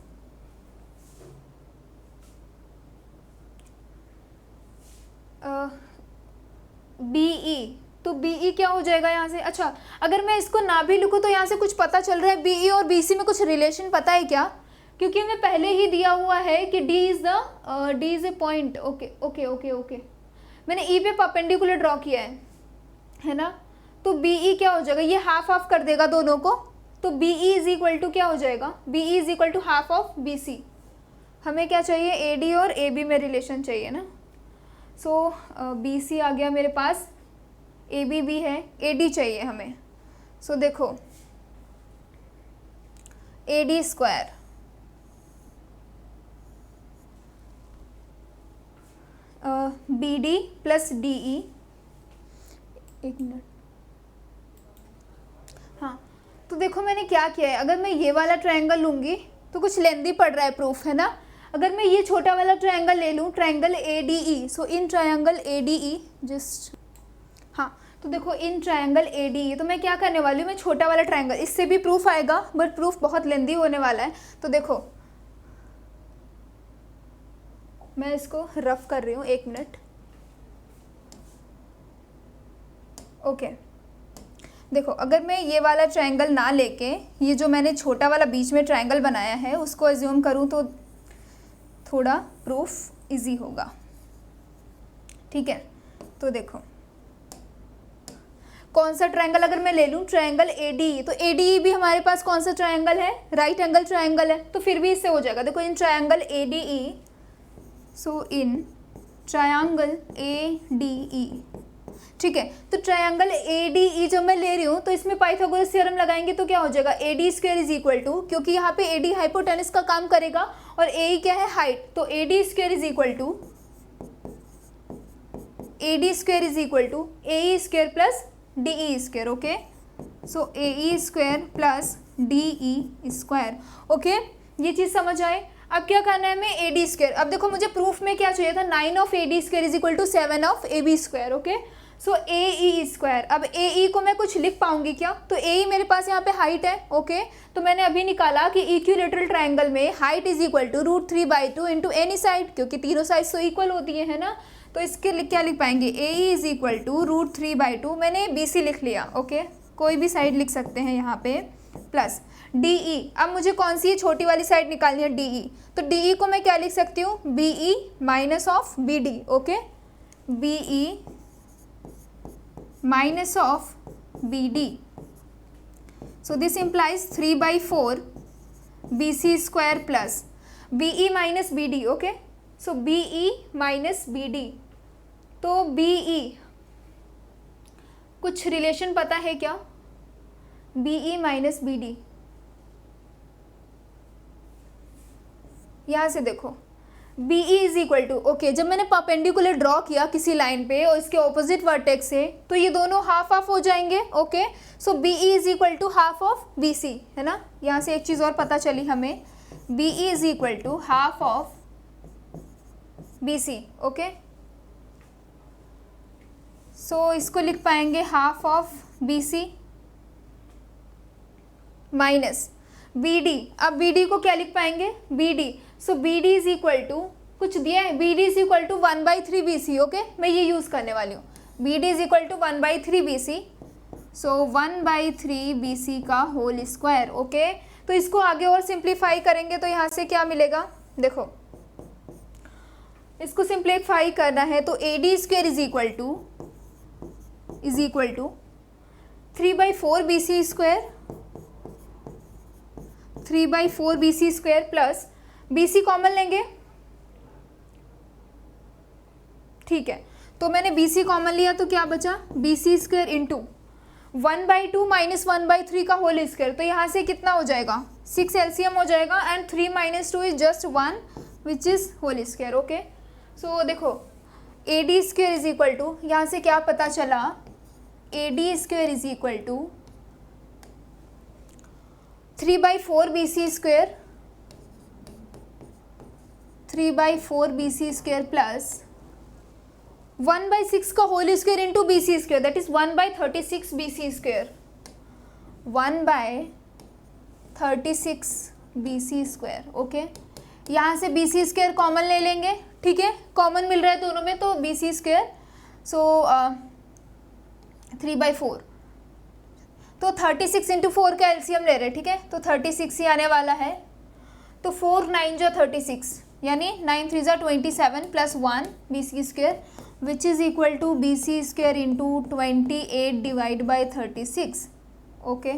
BE। तो BE क्या हो जाएगा यहाँ से, अच्छा अगर मैं इसको ना भी लिखूँ तो यहाँ से कुछ पता चल रहा है, BE और BC में कुछ रिलेशन पता है क्या, क्योंकि हमें पहले ही दिया हुआ है कि D is a point, okay. मैंने E पे परपेंडिकुलर ड्रॉ किया है ना। तो BE क्या हो जाएगा, ये हाफ हाफ कर देगा दोनों को, तो BE इज इक्वल टू क्या हो जाएगा, BE is equal to half of BC। हमें क्या चाहिए, AD और AB में रिलेशन चाहिए ना। सो BC आ गया मेरे पास, AB भी है, AD चाहिए हमें। सो देखो AD square BD plus DE, एक मिनट, हाँ। तो देखो मैंने क्या किया है, अगर मैं ये वाला ट्रायंगल लूँगी तो कुछ लेंदी पड़ रहा है प्रूफ, है ना। अगर मैं ये छोटा वाला ट्रायंगल ले लूँ, triangle ADE, so in triangle ADE just, हाँ, तो देखो इन ट्रायंगल ADE, तो मैं क्या करने वाली हूँ, मैं छोटा वाला ट्रायंगल, इससे भी प्रूफ आएगा बट प्रूफ बहुत लेंदी होने वाला है। तो देखो मैं इसको रफ कर रही हूँ, एक मिनट, ओके। देखो अगर मैं ये वाला ट्रायंगल ना लेके ये जो मैंने छोटा वाला बीच में ट्रायंगल बनाया है उसको एज्यूम करूँ तो थोड़ा प्रूफ इजी होगा, ठीक है। तो देखो कौन सा ट्रायंगल अगर मैं ले लूँ, ट्रायंगल ADE, तो ADE भी हमारे पास कौन सा ट्रायंगल है, राइट एंगल ट्रायंगल है, तो फिर भी इससे हो जाएगा। देखो in triangle ADE, so in triangle ADE, ठीक है। तो ट्रायंगल ADE जो मैं ले रही हूँ तो इसमें पाइथागोरस थ्योरम लगाएंगे तो क्या हो जाएगा, AD square is equal to, क्योंकि यहाँ पे AD हाइपोटेनस का काम करेगा और AE क्या है, हाइट, तो AD square is equal to AE square plus DE square, okay. So AE square plus DE square, okay. ये चीज़ समझ आए। अब क्या करना है हमें, AD स्क्वायर। अब देखो मुझे प्रूफ में क्या चाहिए था, 9 of AD square is equal to 7 of AB square, okay. So AE square, अब AE को मैं कुछ लिख पाऊंगी क्या, तो AE मेरे पास यहाँ पे हाइट है, ओके। तो मैंने अभी निकाला कि इक्विलेटरल ट्राइंगल में height is equal to √3/2 into any side, क्योंकि तीनों साइड तो इक्वल होती है ना। तो इसके क्या लिख पाएंगे, AE इज इक्वल टू √3/2, मैंने BC लिख लिया, ओके। कोई भी साइड लिख सकते हैं यहाँ पे, प्लस DE। अब मुझे कौन सी छोटी वाली साइड निकालनी है, DE। तो DE को मैं क्या लिख सकती हूँ, BE minus of BD, okay. BE minus of BD। So this implies 3/4 BC square plus BE minus BD, okay. So BE minus BD। तो BE कुछ रिलेशन पता है क्या, BE माइनस BD। यहाँ से देखो BE is equal to, okay, जब मैंने परपेंडिकुलर ड्रॉ किया किसी लाइन पे और इसके ऑपोजिट वर्टेक्स से, तो ये दोनों हाफ हाफ हो जाएंगे, okay. So BE is equal to half of BC, है ना। यहाँ से एक चीज़ और पता चली हमें, BE is equal to half of BC, okay. So इसको लिख पाएंगे half of BC minus BD। अब BD को क्या लिख पाएंगे, BD। So BD is equal to, कुछ दिया है, BD is equal to 1/3 BC, okay. मैं ये यूज़ करने वाली हूँ, BD is equal to 1/3 BC। So 1/3 BC का होल स्क्वायर, ओके। तो इसको आगे और सिंप्लीफाई करेंगे तो यहाँ से क्या मिलेगा, देखो इसको सिंप्लीफाई करना है तो AD square is equal to 3/4 BC square, 3/4 BC square plus BC common लेंगे, ठीक है। तो मैंने BC कॉमन लिया तो क्या बचा, BC स्क्वायर इंटू 1/2 माइनस 1/3 का होल स्क्वायर। तो यहाँ से कितना हो जाएगा, 6 LCM हो जाएगा, and 3 - 2 is just 1 which is whole square, okay. So देखो AD square is equal to, यहाँ से क्या पता चला, AD square is equal to 3/4 BC square, 3/4 BC square plus 1/6 का whole square into BC square, that is 1/36 BC square, 1/36 BC square, okay. यहाँ से BC square common ले लेंगे, ठीक है, कॉमन मिल रहा है दोनों में, तो BC स्क्वायर। सो 3/4, तो 36 इंटू 4 का LCM ले रहे हैं, ठीक है। तो 36 ही आने वाला है, तो 4 9 जा 36, यानी 9 3 जा 27 plus 1 BC square which is equal to BC square into 28 divide by 36, okay,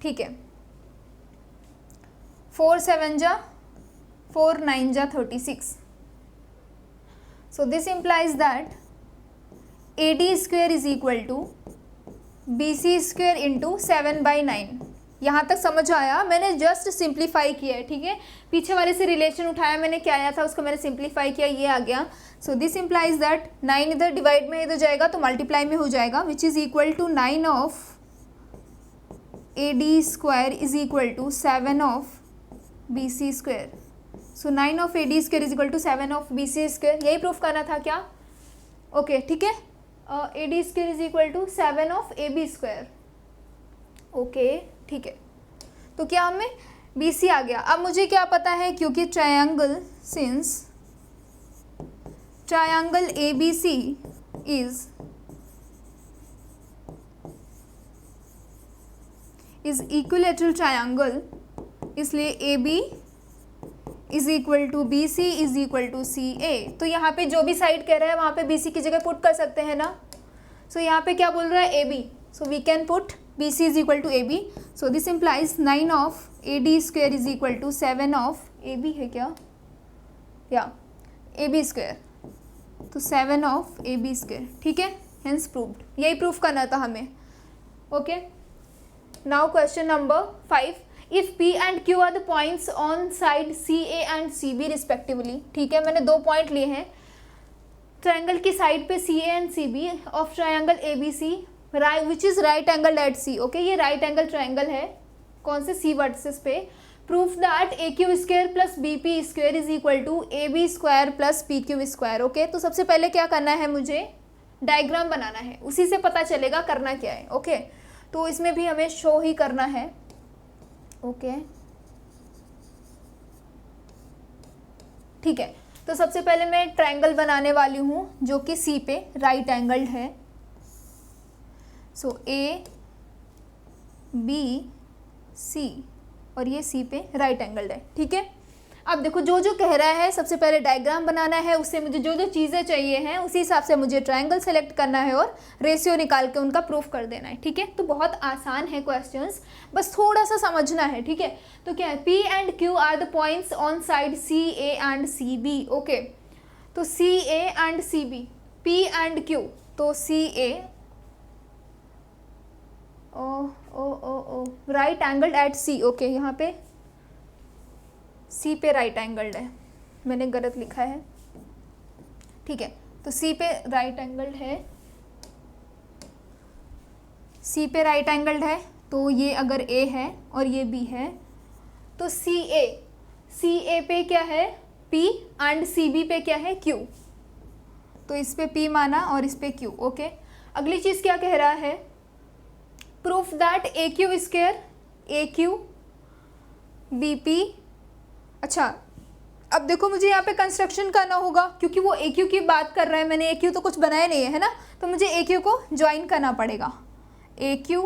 ठीक है। 4 7 जा 4 9 जा 36। So this implies that AD square is equal to BC square into 7/9। यहाँ तक समझ आया, मैंने जस्ट सिंप्लीफाई किया है, ठीक है। पीछे वाले से रिलेशन उठाया मैंने, क्या आया था उसको मैंने सिंप्लीफाई किया, ये आ गया। सो दिस इम्प्लाइज दैट 9 इधर डिवाइड में इधर जाएगा तो मल्टीप्लाई में हो जाएगा, which is equal to 9 of AD square is equal to 7 of BC square. So 9 of AD square is equal to 7 of BC square, यही प्रूफ करना था क्या, ओके, ठीक है। AD square is equal to 7 of AB square, okay, ठीक है। तो क्या हमें BC आ गया। अब मुझे क्या पता है, क्योंकि triangle, since triangle ABC is equilateral triangle, इसलिए AB is equal to BC is equal to CA। तो यहाँ पे जो भी साइड कह रहा है वहाँ पे BC की जगह पुट कर सकते हैं ना। सो यहाँ पे क्या बोल रहा है, AB, so we can put BC is equal to AB। So this implies 9 of AD square is equal to 7 of AB है क्या, या AB स्क्वायर, तो 7 ऑफ AB स्क्वायर, ठीक है, हेंस प्रूव्ड। यही प्रूफ करना था हमें, okay. Now question number 5, if P and Q are the points on side CA and CB respectively, ठीक है। मैंने 2 पॉइंट लिए हैं, ट्रायंगल की साइड पे C A and C B of triangle A B C which is right angle at C. Okay, ये right angle triangle है कौन से, सी वर्टिसेस पे। Proof that A Q square plus B P square is equal to A B square plus P Q square. Okay, तो सबसे पहले क्या करना है, मुझे डायग्राम बनाना है, उसी से पता चलेगा करना क्या है। ओके, तो इसमें भी हमें शो ही करना है। ओके, ठीक है, तो सबसे पहले मैं ट्रायंगल बनाने वाली हूँ जो कि सी पे राइट एंगल्ड है। सो ए बी सी और ये सी पे राइट एंगल्ड है। ठीक है, अब देखो जो जो कह रहा है, सबसे पहले डायग्राम बनाना है, उससे मुझे जो जो चीज़ें चाहिए हैं उसी हिसाब से मुझे ट्रायंगल सेलेक्ट करना है और रेशियो निकाल के उनका प्रूफ कर देना है। ठीक है, तो बहुत आसान है क्वेश्चंस, बस थोड़ा सा समझना है। ठीक है, तो क्या है, P and Q are the points on side C A and C B. Okay, तो C A and C B, P and Q, तो C A right angled at C. Okay, यहाँ पे सी पे राइट एंगल्ड है, मैंने गलत लिखा है। ठीक है, तो सी पे राइट एंगल्ड है, सी पे राइट एंगल्ड है, तो ये अगर ए है और ये बी है तो सी ए पे क्या है P एंड सी बी पे क्या है Q, तो इस पे P माना और इस पे Q। ओके, अगली चीज़ क्या कह रहा है, proof that A Q square A Q B P. अच्छा, अब देखो मुझे यहाँ पे कंस्ट्रक्शन करना होगा क्योंकि वो ए क्यू की बात कर रहा है, मैंने ए क्यू तो कुछ बनाया नहीं है ना, तो मुझे ए क्यू को ज्वाइन करना पड़ेगा। A Q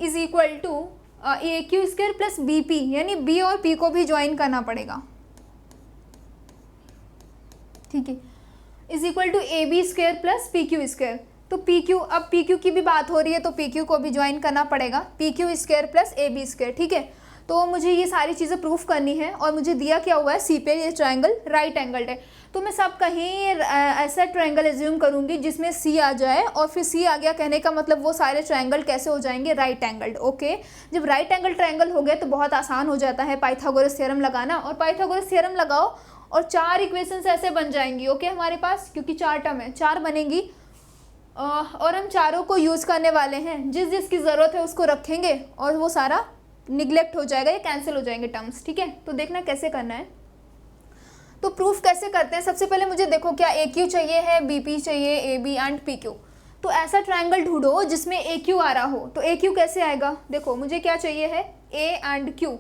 is equal to A Q square plus B P, यानी बी और पी को भी ज्वाइन करना पड़ेगा। ठीक है, is equal to A B square plus P Q square, तो पी क्यू, अब पी क्यू की भी बात हो रही है तो पी क्यू को भी ज्वाइन करना पड़ेगा, P Q square plus A B square. ठीक है, तो मुझे ये सारी चीज़ें प्रूफ करनी है और मुझे दिया क्या हुआ है, सी पे ये ट्रायंगल राइट एंगल्ड है, तो मैं सब कहीं ऐसा ट्रायंगल एज्यूम करूंगी जिसमें सी आ जाए, और फिर सी आ गया कहने का मतलब वो सारे ट्रायंगल कैसे हो जाएंगे, राइट एंगल्ड। ओके, जब राइट एंगल ट्रायंगल हो गया तो बहुत आसान हो जाता है पाइथागोरस थ्योरम लगाना, और पाइथागोरस थ्योरम लगाओ और 4 इक्वेशंस ऐसे बन जाएंगी। ओके, हमारे पास क्योंकि 4 टर्म है, 4 बनेंगी और हम चारों को यूज़ करने वाले हैं, जिस जिसकी ज़रूरत है उसको रखेंगे और वो सारा निगलेक्ट हो जाएगा, ये कैंसिल हो जाएंगे टर्म्स। ठीक है, तो देखना कैसे करना है, तो प्रूफ कैसे करते हैं। सबसे पहले मुझे देखो क्या ए क्यू चाहिए है, बी पी चाहिए, A B and P Q, तो ऐसा ट्रायंगल ढूंढो जिसमें ए क्यू आ रहा हो। तो ए क्यू कैसे आएगा, देखो मुझे क्या चाहिए है ए एंड क्यू,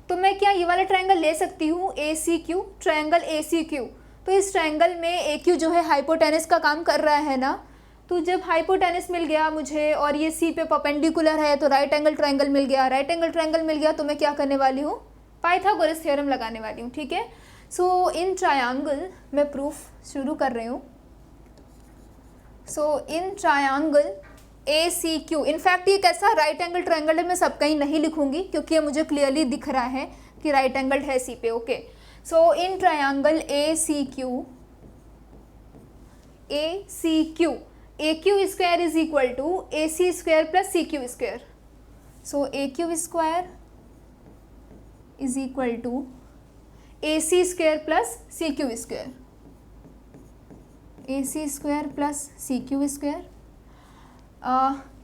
तो मैं क्या ये वाला ट्रायंगल ले सकती हूँ, A C Q, triangle A C Q. तो इस ट्रायंगल में ए क्यू जो है हाइपोटेनस का काम कर रहा है ना, तो जब हाइपोटेनस मिल गया मुझे और ये सी पे परपेंडिकुलर है तो राइट एंगल ट्रायंगल मिल गया, राइट एंगल ट्रायंगल मिल गया तो मैं क्या करने वाली हूँ, पाइथागोरस थ्योरम लगाने वाली हूँ। ठीक है, सो इन ट्रायंगल मैं प्रूफ शुरू कर रही हूँ। So in triangle A C Q, in fact ये कैसा राइट एंगल ट्रायंगल है, मैं सब कहीं नहीं लिखूंगी क्योंकि ये मुझे क्लियरली दिख रहा है कि राइट एंगल है सी पे। Okay, so in triangle A C Q, A Q square is equal to A C square plus C Q square. So A Q square is equal to A C square plus C Q square, A C square plus C Q square.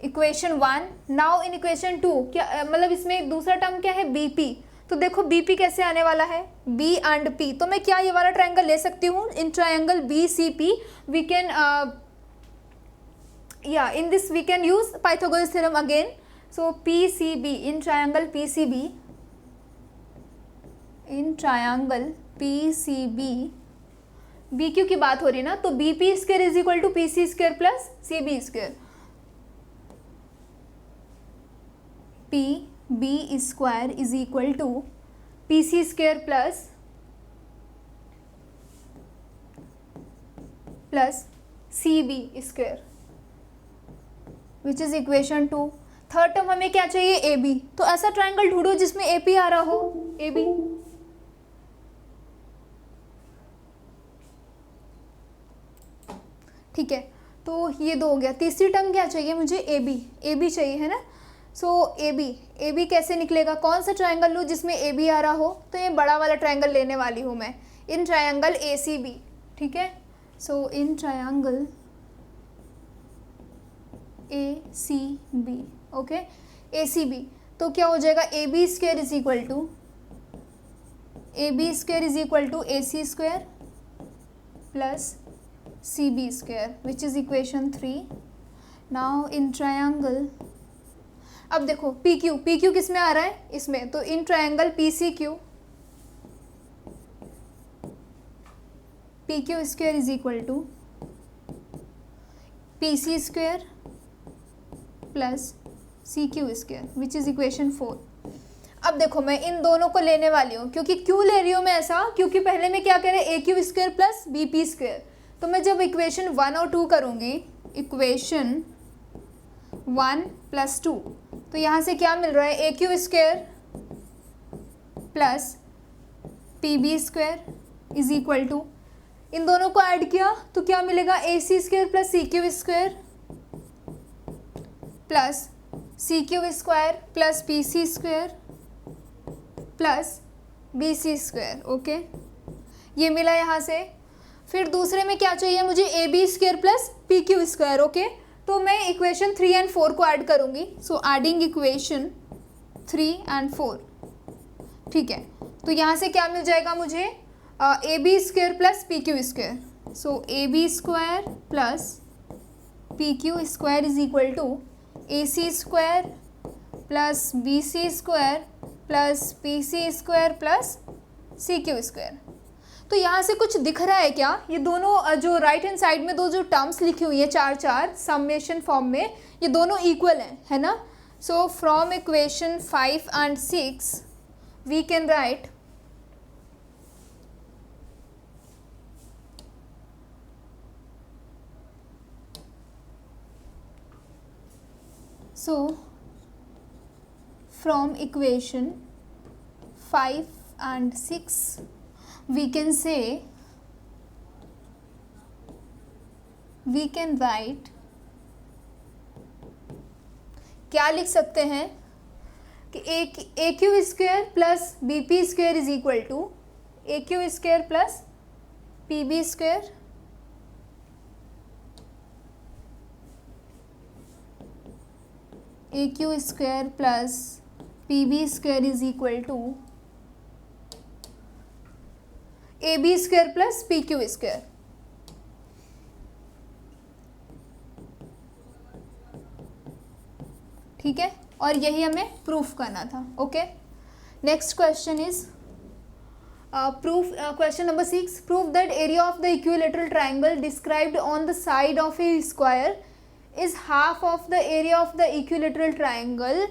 Equation 1, now in equation 2 क्या मतलब इसमें दूसरा term क्या है, B P, तो देखो B P कैसे आने वाला है, बी एंड पी, तो मैं क्या ये वाला ट्रायंगल ले सकती हूँ, in triangle B C P we can in this we can use Pythagoras theorem again. So PCB, in triangle PCB, in triangle PCB, BQ की बात हो रही है ना, तो BP square is equal to PC square plus CB square, PB square is equal to PC square plus CB square, which is equation 2। Third term हमें क्या चाहिए, ए बी, तो ऐसा ट्रायंगल ढूंढो जिसमें ए पी आ रहा हो, ए बी। ठीक है, तो ये 2 हो गया। तीसरी टर्म क्या चाहिए मुझे, ए बी चाहिए है ना। सो ए बी कैसे निकलेगा, कौन सा ट्रायंगल लूँ जिसमें ए बी आ रहा हो, तो ये बड़ा वाला ट्रायंगल लेने वाली हूँ मैं, इन ट्रायंगल ए सी बी। ठीक है। So in triangle A C B, okay, A C B, तो क्या हो जाएगा, A B square is equal to A C square plus C B square which is equation 3। Now in triangle, अब देखो P Q किस में आ रहा है, इसमें, तो in triangle P C Q square is equal to P C square plus C Q square which is equation 4। अब देखो मैं इन दोनों को लेने वाली हूँ, क्योंकि क्यों ले रही हूँ मैं ऐसा, क्योंकि पहले में क्या कह रहे हैं, A Q square plus B P square, तो मैं जब इक्वेशन 1 और 2 करूँगी, इक्वेशन 1 प्लस 2, तो यहाँ से क्या मिल रहा है, A Q square plus P B square is equal to, इन दोनों को ऐड किया तो क्या मिलेगा, A C square plus C Q square plus C Q square plus P C square plus B C square, okay, ये मिला यहाँ से। फिर दूसरे में क्या चाहिए मुझे, A B square plus P Q square, okay, तो मैं इक्वेशन 3 एंड 4 को ऐड करूँगी। सो एडिंग इक्वेशन 3 एंड 4, ठीक है, तो यहाँ से क्या मिल जाएगा मुझे, A B square plus P Q square, so A B square plus P Q square is equal to A C square plus B C square plus P C square plus C Q square. तो यहाँ से कुछ दिख रहा है क्या, ये दोनों जो राइट हैंड साइड में दो जो टर्म्स लिखी हुई है 4 समेशन फॉर्म में, ये दोनों इक्वल हैं, है ना। So from equation 5 and 6 we can write from equation 5 and 6 we can write, क्या लिख सकते हैं कि A Q square plus B P square is equal to A Q square plus P B square A Q square plus P B square is equal to A B square plus P Q square. ठीक है, और यही हमें proof करना था, okay. Next question is question number 6, prove that area of the equilateral triangle described on the side of a square is half of the area of the equilateral triangle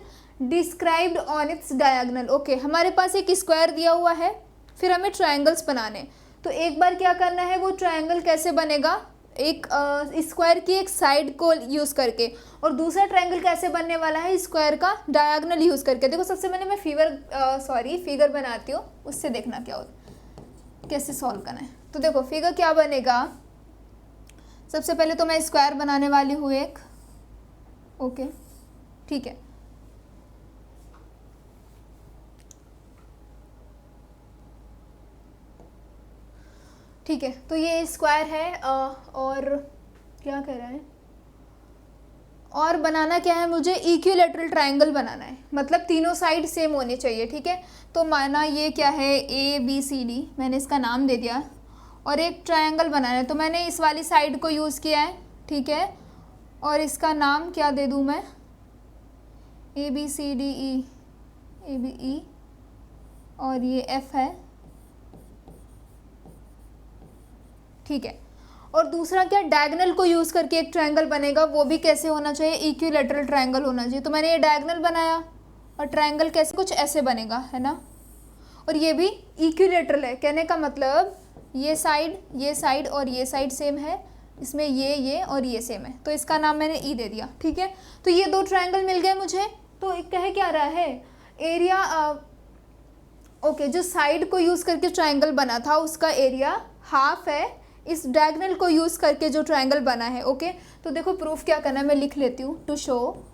described on its diagonal। Okay, हमारे पास एक square दिया हुआ है, फिर हमें triangles बनाने, तो एक बार क्या करना है, वो ट्रायंगल कैसे बनेगा, एक स्क्वायर की एक साइड को यूज़ करके, और दूसरा ट्रायंगल कैसे बनने वाला है, स्क्वायर का डायगोनल यूज़ करके। देखो सबसे पहले मैं फिगर बनाती हूँ, उससे देखना क्या होता, कैसे सॉल्व करना है। तो देखो फिगर क्या बनेगा, सबसे पहले तो मैं स्क्वायर बनाने वाली हूँ एक, ओके, ठीक है। ठीक है, तो ये स्क्वायर है, और क्या कह रहा है, और बनाना क्या है मुझे, इक्विलेटरल ट्रायंगल बनाना है, मतलब तीनों साइड सेम होनी चाहिए, ठीक है। तो माना ये क्या है, ए बी सी डी, मैंने इसका नाम दे दिया, और एक ट्रायंगल बनाना है, तो मैंने इस वाली साइड को यूज़ किया है, ठीक है, और इसका नाम क्या दे दूँ मैं, A B C D E, A B E, और ये एफ है, ठीक है। और दूसरा क्या, डायगोनल को यूज़ करके एक ट्रायंगल बनेगा, वो भी कैसे होना चाहिए, इक्विलेटरल ट्रायंगल होना चाहिए। तो मैंने ये डायगोनल बनाया, और ट्रायंगल कैसे, कुछ ऐसे बनेगा, है ना, और ये भी इक्विलेटरल है, कहने का मतलब ये साइड और ये साइड सेम है, इसमें ये और ये सेम है, तो इसका नाम मैंने ई दे दिया, ठीक है। तो ये दो ट्रायंगल मिल गए मुझे, तो कह क्या रहा है, एरिया, ओके, जो साइड को यूज़ करके ट्रायंगल बना था उसका एरिया हाफ है इस डायगोनल को यूज़ करके जो ट्रायंगल बना है, ओके। तो देखो प्रूफ क्या करना है, मैं लिख लेती हूँ, टू शो,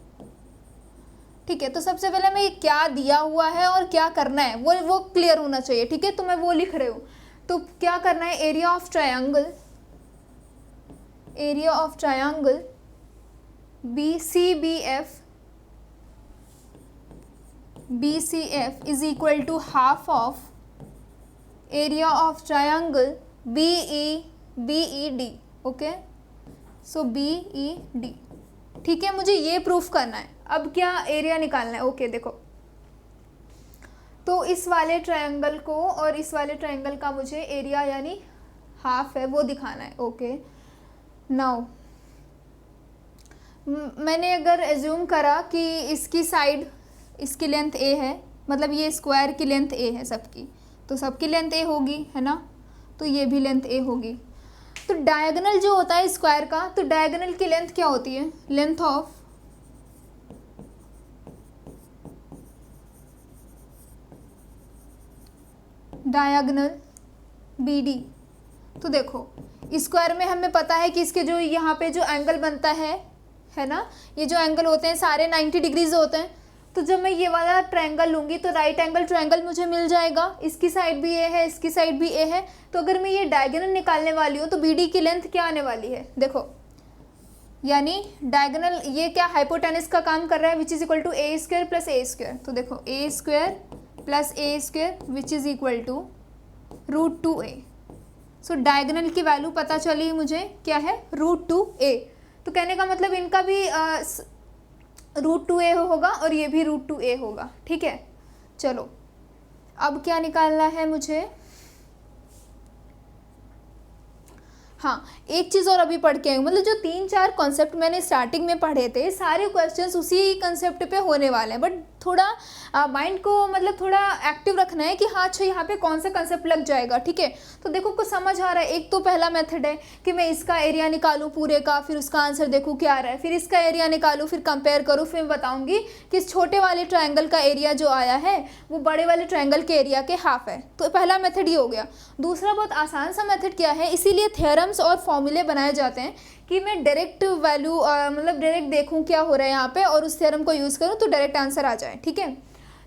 ठीक है। तो सबसे पहले मैं ये क्या दिया हुआ है और क्या करना है वो क्लियर होना चाहिए, ठीक है, तो मैं वो लिख रही हूँ। तो क्या करना है, area of triangle area of triangle BCF is equal to half of area of triangle BED. Okay, so BED. ठीक है, मुझे ये प्रूफ करना है. अब क्या एरिया निकालना है. ओके देखो, तो इस वाले ट्रायंगल को और इस वाले ट्रायंगल का मुझे एरिया यानी हाफ है वो दिखाना है. ओके, नाउ मैंने अगर एज्यूम करा कि इसकी साइड, इसकी लेंथ a है, मतलब ये स्क्वायर की लेंथ a है सबकी, तो सबकी लेंथ a होगी, है ना. तो ये भी लेंथ a होगी. तो डायगोनल जो होता है स्क्वायर का, तो डायगोनल की लेंथ क्या होती है. Length of diagonal BD. तो देखो स्क्वायर में हमें पता है कि इसके जो यहाँ पे जो एंगल बनता है ना, ये जो एंगल होते हैं सारे 90 डिग्रीज होते हैं. तो जब मैं ये वाला ट्रायंगल लूँगी तो राइट एंगल ट्रायंगल मुझे मिल जाएगा. इसकी साइड भी ए है, इसकी साइड भी ए है. तो अगर मैं ये डायगोनल निकालने वाली हूँ तो BD की लेंथ क्या आने वाली है. देखो यानी डायगोनल ये क्या हाइपोटेनस का काम कर रहा है, which is equal to a square plus a square. तो देखो a square plus a square which is equal to √2a. So diagonal की वैल्यू पता चली मुझे क्या है, √2a. तो कहने का मतलब इनका भी √2a होगा और ये भी √2a होगा. ठीक है, चलो अब क्या निकालना है मुझे. हाँ, एक चीज़ और अभी पढ़ के आई, मतलब जो 3-4 कॉन्सेप्ट मैंने स्टार्टिंग में पढ़े थे, सारे क्वेश्चंस उसी कंसेप्ट पे होने वाले हैं. बट थोड़ा माइंड को मतलब थोड़ा एक्टिव रखना है कि हाँ अच्छा यहाँ पे कौन सा कंसेप्ट लग जाएगा. ठीक है, तो देखो कुछ समझ आ रहा है. एक तो पहला मेथड है कि मैं इसका एरिया निकालूँ पूरे का, फिर उसका आंसर देखूँ क्या आ रहा है, फिर इसका एरिया निकालूँ, फिर कंपेयर करूँ, फिर मैं बताऊँगी कि इस छोटे वाले ट्रायंगल का एरिया जो आया है वो बड़े वाले ट्रायंगल के एरिया के हाफ है. तो पहला मेथड ये हो गया. दूसरा बहुत आसान सा मेथड क्या है, इसीलिए थ्योरम्स और फॉर्मूले बनाए जाते हैं कि मैं डायरेक्ट वैल्यू मतलब डायरेक्ट देखूं क्या हो रहा है यहाँ पे और उस थ्योरम को यूज़ करूँ तो डायरेक्ट आंसर आ जाए. ठीक है,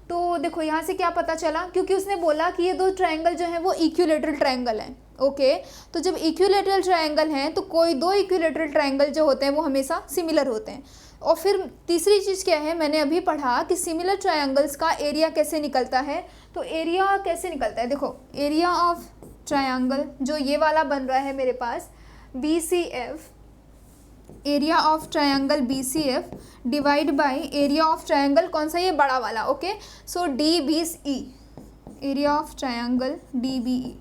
तो देखो यहाँ से क्या पता चला, क्योंकि उसने बोला कि ये दो ट्रायंगल जो है वो इक्विलेटरल ट्रायंगल हैं. ओके, तो जब इक्विलेटरल ट्रायंगल हैं तो कोई दो इक्विलेटरल ट्रायंगल जो होते हैं वो हमेशा सिमिलर होते हैं. और फिर तीसरी चीज़ क्या है, मैंने अभी पढ़ा कि सिमिलर ट्रायंगल्स का एरिया कैसे निकलता है. तो एरिया कैसे निकलता है, देखो एरिया ऑफ ट्रायंगल जो ये वाला बन रहा है मेरे पास BCF, area of triangle BCF divide by area of triangle कौन सा, ये बड़ा वाला. Okay, so DBE, area of triangle DBE.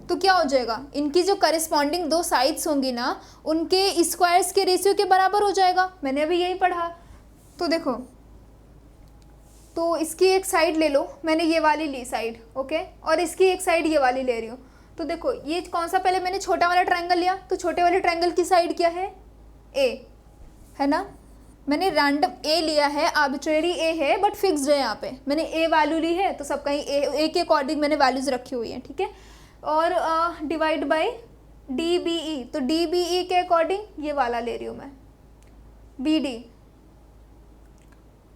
तो क्या हो जाएगा, इनकी जो करिस्पॉन्डिंग दो साइड्स होंगी ना उनके स्क्वायर्स के रेशियो के बराबर हो जाएगा. मैंने अभी यही पढ़ा. तो देखो, तो इसकी एक साइड ले लो, मैंने ये वाली ली साइड. ओके, और इसकी एक साइड ये वाली ले रही हूँ. तो देखो ये कौन सा, पहले मैंने छोटा वाला ट्रायंगल लिया, तो छोटे वाले ट्रायंगल की साइड क्या है, A है ना. मैंने रैंडम A लिया है, आर्बिट्रेरी A है बट फिक्स्ड है. यहाँ पे मैंने A वैल्यू ली है तो सब कहीं A के अकॉर्डिंग मैंने वैल्यूज़ रखी हुई हैं. ठीक है, और डिवाइड बाय DBE, तो DBE के अकॉर्डिंग ये वाला ले रही हूँ मैं,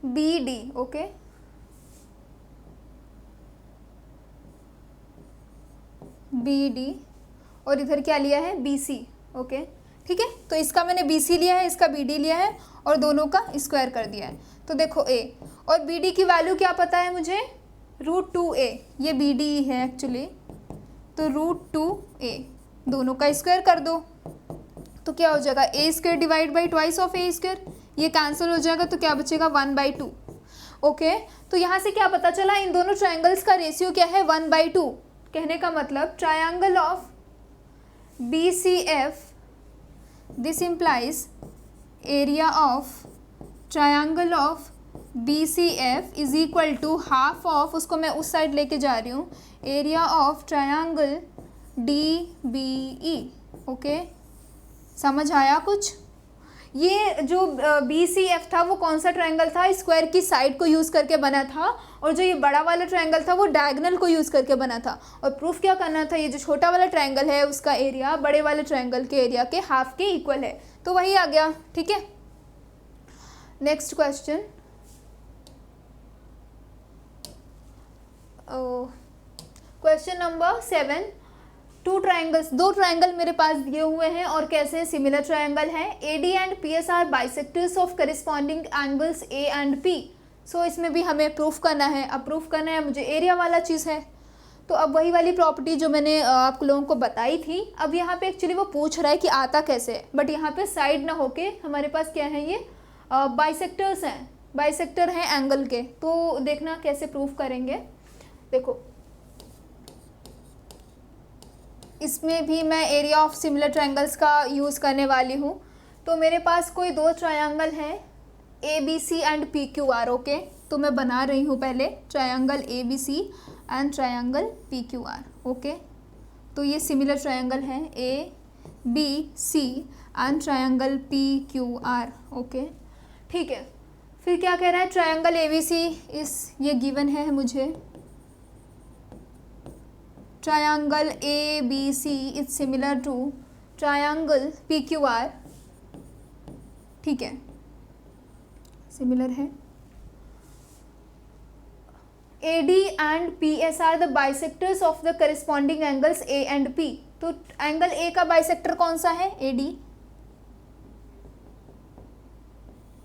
BD. ओके, BD और इधर क्या लिया है, BC. ओके, ठीक है, तो इसका मैंने BC लिया है, इसका BD लिया है और दोनों का स्क्वायर कर दिया है. तो देखो A और BD की वैल्यू क्या पता है मुझे, √2a. ये BD है एक्चुअली, तो √2a दोनों का स्क्वायर कर दो. तो क्या हो जाएगा, A square divide by twice of A square, ये कैंसिल हो जाएगा तो क्या बचेगा, 1/2. ओके, तो यहाँ से क्या पता चला, इन दोनों ट्रायंगल्स का रेशियो क्या है, 1/2. कहने का मतलब triangle of BCF, this implies area of triangle of BCF is equal to half of, उसको मैं उस साइड लेके जा रही हूँ, area of triangle DBE. Okay, समझ आया कुछ. ये जो BCF था वो कौन सा ट्रायंगल था, स्क्वायर की साइड को यूज़ करके बना था, और जो ये बड़ा वाला ट्रायंगल था वो डायगोनल को यूज़ करके बना था. और प्रूफ क्या करना था, ये जो छोटा वाला ट्रायंगल है उसका एरिया बड़े वाले ट्रायंगल के एरिया के हाफ के इक्वल है. तो वही आ गया. ठीक है, नेक्स्ट क्वेश्चन. Question number 7. दो ट्राइंगल मेरे पास दिए हुए हैं और कैसे सिमिलर ट्राइंगल है। AD and PS are bisectors of corresponding angles A and P। So इसमें भी हमें प्रूफ करना है। अब प्रूफ करना है मुझे एरिया वाला चीज़ है, तो अब वही वाली प्रॉपर्टी जो मैंने आप लोगों को बताई थी, अब यहाँ पे एक्चुअली वो पूछ रहा है कि आता कैसे है, बट यहाँ पे साइड ना होके हमारे पास क्या है, ये बाइसेक्टर्स हैं, बाइसेक्टर हैं एंगल के। तो देखना कैसे प्रूफ करेंगे। देखो इसमें भी मैं एरिया ऑफ सिमिलर ट्रायंगल्स का यूज़ करने वाली हूँ। तो मेरे पास कोई दो ट्रायंगल है ABC एंड PQR। ओके, तो मैं बना रही हूँ पहले triangle ABC and triangle PQR। Okay, तो ये सिमिलर ट्रायंगल है ABC and triangle PQR। Okay, ठीक है। फिर क्या कह रहा है, ट्रायंगल ABC ये गिवन है मुझे, triangle ABC is similar to triangle PQR। ठीक है, सिमिलर है। AD and PS are the bisectors of the corresponding angles A and P। तो एंगल A का बाइसेक्टर कौन सा है, AD।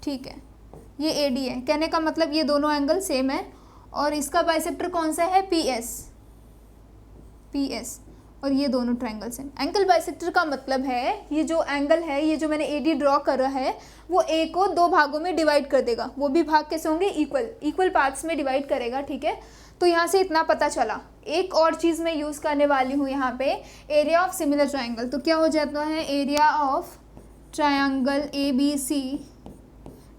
ठीक है, ये AD है, कहने का मतलब ये दोनों एंगल सेम है। और इसका बाइसेक्टर कौन सा है, PS, और ये दोनों ट्रायंगल्स हैं। एंगल बाइसेक्टर का मतलब है ये जो एंगल है, ये जो मैंने AD ड्रॉ कर रहा है, वो A को दो भागों में डिवाइड कर देगा। वो भी भाग कैसे होंगे, इक्वल पार्ट्स में डिवाइड करेगा। ठीक है, तो यहाँ से इतना पता चला। एक और चीज़ मैं यूज़ करने वाली हूँ यहाँ पे, एरिया ऑफ सिमिलर ट्रायंगल। तो क्या हो जाता है, area of triangle ABC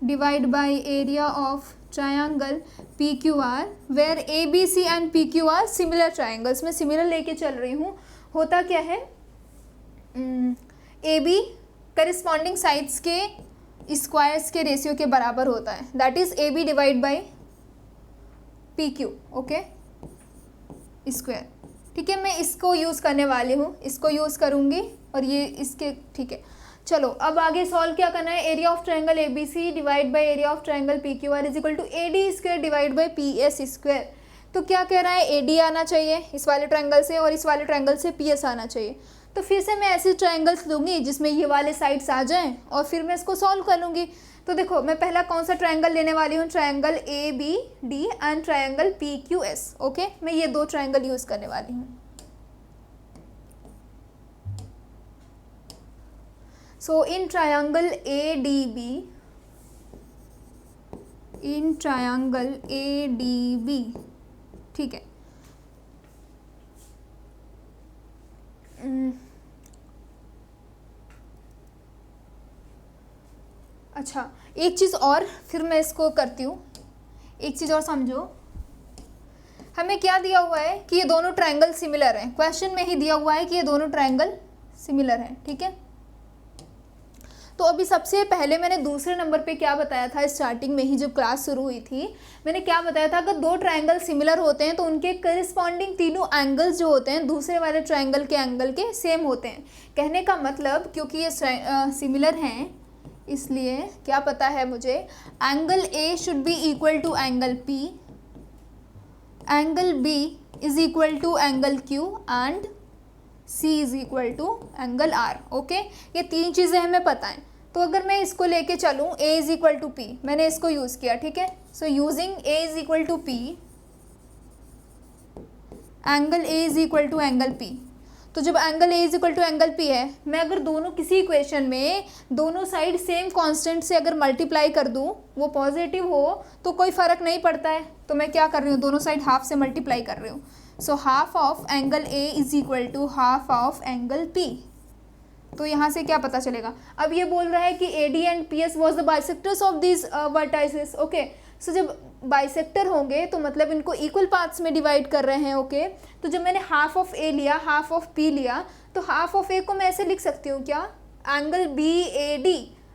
divide by area of triangle PQR, where ABC and PQR similar triangles. मैं सिमिलर लेके चल रही हूँ। होता क्या है, AB करिस्पॉन्डिंग साइड्स के स्क्वायर्स के रेशियो के बराबर होता है, that is AB divide by PQ। Okay, square. ठीक है, मैं इसको यूज़ करने वाली हूँ, इसको यूज़ करूँगी और ये इसके। ठीक है, चलो अब आगे सॉल्व क्या करना है, area of triangle ABC divide by area of triangle PQR is equal to AD square divide by PS square. तो क्या कह रहा है, AD आना चाहिए इस वाले ट्रायंगल से और इस वाले ट्रायंगल से PS आना चाहिए। तो फिर से मैं ऐसे ट्रायंगल्स लूँगी जिसमें ये वाले साइड्स आ जाएं और फिर मैं इसको सॉल्व कर लूँगी। तो देखो मैं पहला कौन सा ट्रायंगल लेने वाली हूँ, triangle ABD and triangle PQS। Okay, मैं ये दो ट्रायंगल यूज़ करने वाली हूँ। So in triangle ADB, ठीक है, अच्छा एक चीज़ और, फिर मैं इसको करती हूँ। एक चीज़ और समझो, हमें क्या दिया हुआ है कि ये दोनों ट्रायंगल सिमिलर हैं। क्वेश्चन में ही दिया हुआ है कि ये दोनों ट्रायंगल सिमिलर हैं। ठीक है, तो अभी सबसे पहले मैंने दूसरे नंबर पे क्या बताया था, स्टार्टिंग में ही जब क्लास शुरू हुई थी मैंने क्या बताया था, अगर दो ट्रायंगल सिमिलर होते हैं तो उनके करस्पॉन्डिंग तीनों एंगल्स जो होते हैं दूसरे वाले ट्रायंगल के एंगल के सेम होते हैं। कहने का मतलब क्योंकि ये सिमिलर हैं इसलिए क्या पता है मुझे, angle A should be equal to angle P, angle B is equal to angle Q and C is equal to angle R। Okay, ये तीन चीज़ें हमें पता हैं। तो अगर मैं इसको लेके चलूँ A is equal to P, मैंने इसको यूज़ किया। ठीक है, so using A is equal to P, angle A is equal to angle P। तो जब angle A is equal to angle P है, मैं अगर दोनों किसी इक्वेशन में दोनों साइड सेम कांस्टेंट से अगर मल्टीप्लाई कर दूँ, वो पॉजिटिव हो तो कोई फ़र्क नहीं पड़ता है। तो मैं क्या कर रही हूँ, दोनों साइड हाफ से मल्टीप्लाई कर रही हूँ। So half of angle A is equal to half of angle P। तो यहाँ से क्या पता चलेगा, अब ये बोल रहा है कि AD and PS was the bisectors of this vertices. Okay, so जब बाइसेक्टर होंगे तो मतलब इनको इक्वल पार्ट्स में डिवाइड कर रहे हैं। ओके, तो जब मैंने हाफ ऑफ A लिया, हाफ ऑफ P लिया, तो हाफ ऑफ A को मैं ऐसे लिख सकती हूँ क्या, angle BAD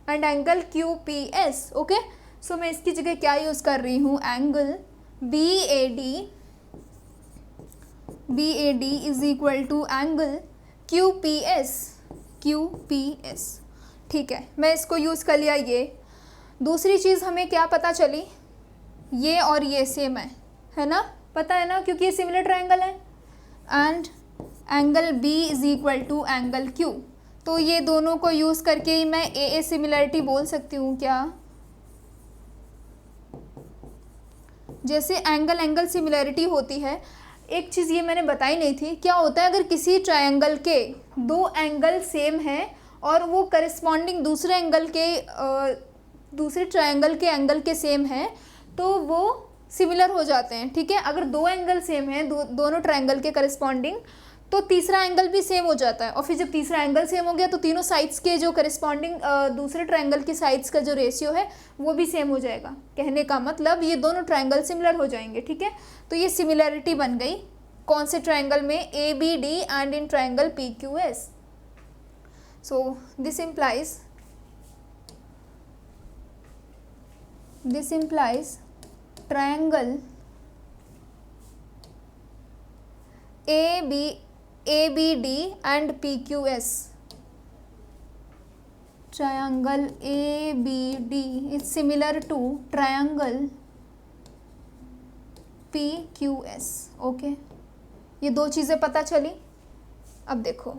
and angle QPS। Okay, so मैं इसकी जगह क्या यूज़ कर रही हूँ, angle BAD is equal to angle QPS। ठीक है, मैं इसको यूज़ कर लिया। ये दूसरी चीज़ हमें क्या पता चली, ये और ये सेम है ना, पता है ना, क्योंकि ये सिमिलर ट्रायंगल है। And angle B is equal to angle Q. तो ये दोनों को यूज़ करके ही मैं ए सिमिलरिटी बोल सकती हूँ क्या? जैसे एंगल एंगल सिमिलरिटी होती है, एक चीज़ ये मैंने बताई नहीं थी, क्या होता है अगर किसी ट्रायंगल के दो एंगल सेम हैं और वो करस्पॉन्डिंग दूसरे ट्रायंगल के एंगल के सेम हैं तो वो सिमिलर हो जाते हैं, ठीक है। अगर दो एंगल सेम हैं दोनों ट्रायंगल के करस्पॉन्डिंग, तो तीसरा एंगल भी सेम हो जाता है, और फिर जब तीसरा एंगल सेम हो गया तो तीनों साइड्स के जो करस्पॉन्डिंग दूसरे ट्रायंगल की साइड्स का जो रेशियो है वो भी सेम हो जाएगा। कहने का मतलब ये दोनों ट्रायंगल सिमिलर हो जाएंगे, ठीक है। तो ये सिमिलरिटी बन गई कौन से ट्रायंगल में? A B D and in triangle P Q S. So this implies triangle ABD and PQS. Triangle ABD is similar to triangle PQS. Okay, ये दो चीज़ें पता चली। अब देखो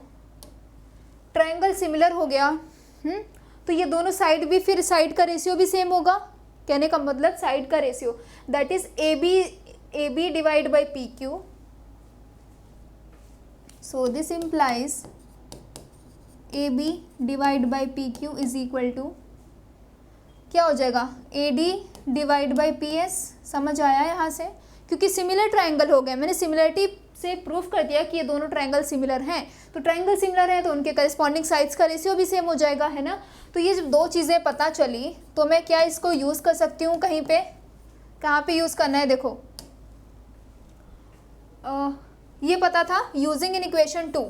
ट्रायंगल सिमिलर हो गया, तो ये दोनों साइड भी, फिर साइड का रेशियो भी सेम होगा। कहने का मतलब साइड का ratio that is A B divide by P Q. So this implies A B divide by P Q is equal to क्या हो जाएगा? A D divide by P S. समझ आया यहाँ से? क्योंकि सिमिलर ट्रायंगल हो गए, मैंने सिमिलरिटी से प्रूफ कर दिया कि ये दोनों ट्रायंगल सिमिलर हैं, तो ट्रायंगल सिमिलर है तो उनके करस्पॉन्डिंग साइड्स का रेशियो भी सेम हो जाएगा, है ना। तो ये जब दो चीज़ें पता चली तो मैं क्या इसको यूज़ कर सकती हूँ कहीं पे? कहाँ पे यूज़ करना है? देखो ये पता था यूजिंग इन इक्वेशन 2।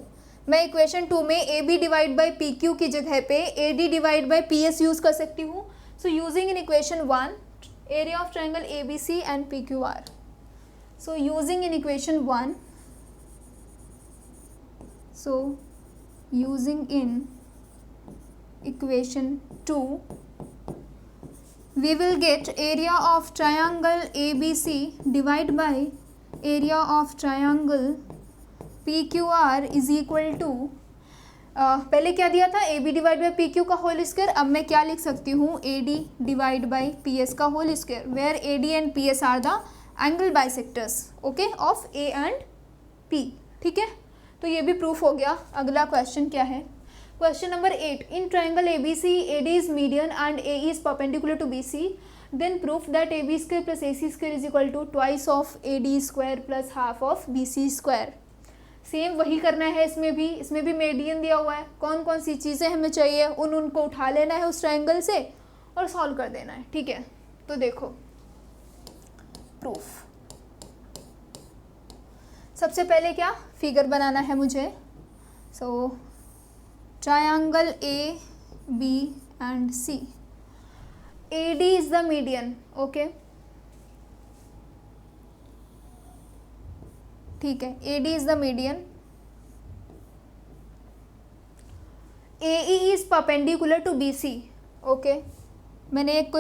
मैं इक्वेशन 2 में A B divide by P Q की जगह पे A D divide by P S use कर सकती हूँ। So using in equation 1 area of triangle A B C and P Q R. So using in equation 1, so using in equation 2 we will get area of triangle ABC divided by area of triangle PQR is equal to पहले क्या दिया था? A B divide by P Q का whole square. अब मैं क्या लिख सकती हूँ? A D divide by P S का whole square, where A D and P S are the angle bisectors, okay, of A and P, ठीक है। तो ये भी प्रूफ हो गया। अगला क्वेश्चन क्या है? Question number 8, in triangle A B C A D is median and A is perpendicular to B C, then proof that A B square plus A C square is equal to twice of A D square plus half of B C square. Same वही करना है इसमें भी median दिया हुआ है। कौन कौन सी चीज़ें हमें चाहिए उनको उठा लेना है उस ट्रायंगल से और सॉल्व कर देना है, ठीक है। तो देखो प्रूफ, सबसे पहले क्या फिगर बनाना है मुझे। So triangle A B and C, A D is the median, okay, ठीक है, A D is the median. A E is perpendicular to B C, okay, मैंने एक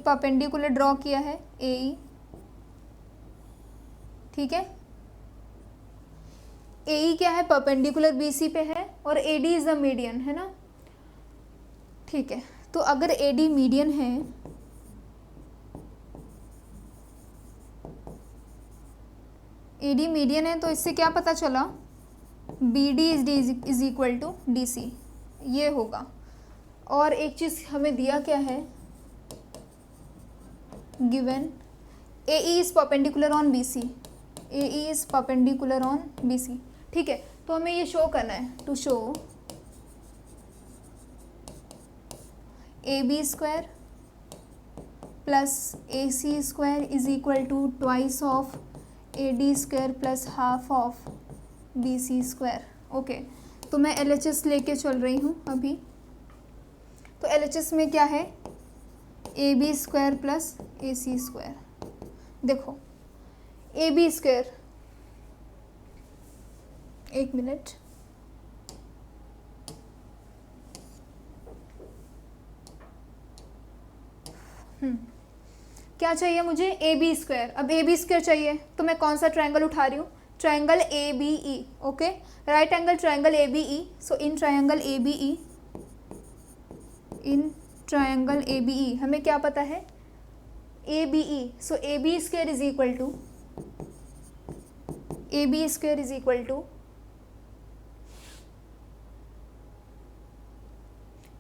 परपेंडिकुलर ड्रॉ किया है ए ई, ठीक है। ए ई क्या है? परपेंडिकुलर बी सी पे है, और ए डी इज द मीडियन, है ना, ठीक है। तो अगर ए डी मीडियन है, ए डी मीडियन है तो इससे क्या पता चला? B D is equal to D C, ये होगा। और एक चीज़ हमें दिया क्या है? Given A E is perpendicular on B C, A E is perpendicular on B C, ठीक है। तो हमें ये शो करना है, to show A B square plus A C square is equal to twice of A D square plus half of B C square, okay. तो मैं L H S लेके चल रही हूँ अभी। तो एल एच एस में क्या है? A B square plus A C square. देखो ए बी स्क्वायर, एक मिनट, क्या चाहिए मुझे, ए बी स्क्वायर। अब ए बी स्क्वायर चाहिए तो मैं कौन सा ट्रायंगल उठा रही हूँ, triangle A B E. Okay, right angle triangle A B E. So in triangle A B E, in triangle A B E हमें क्या पता है, A B E. So A B square is equal to, A B square is equal to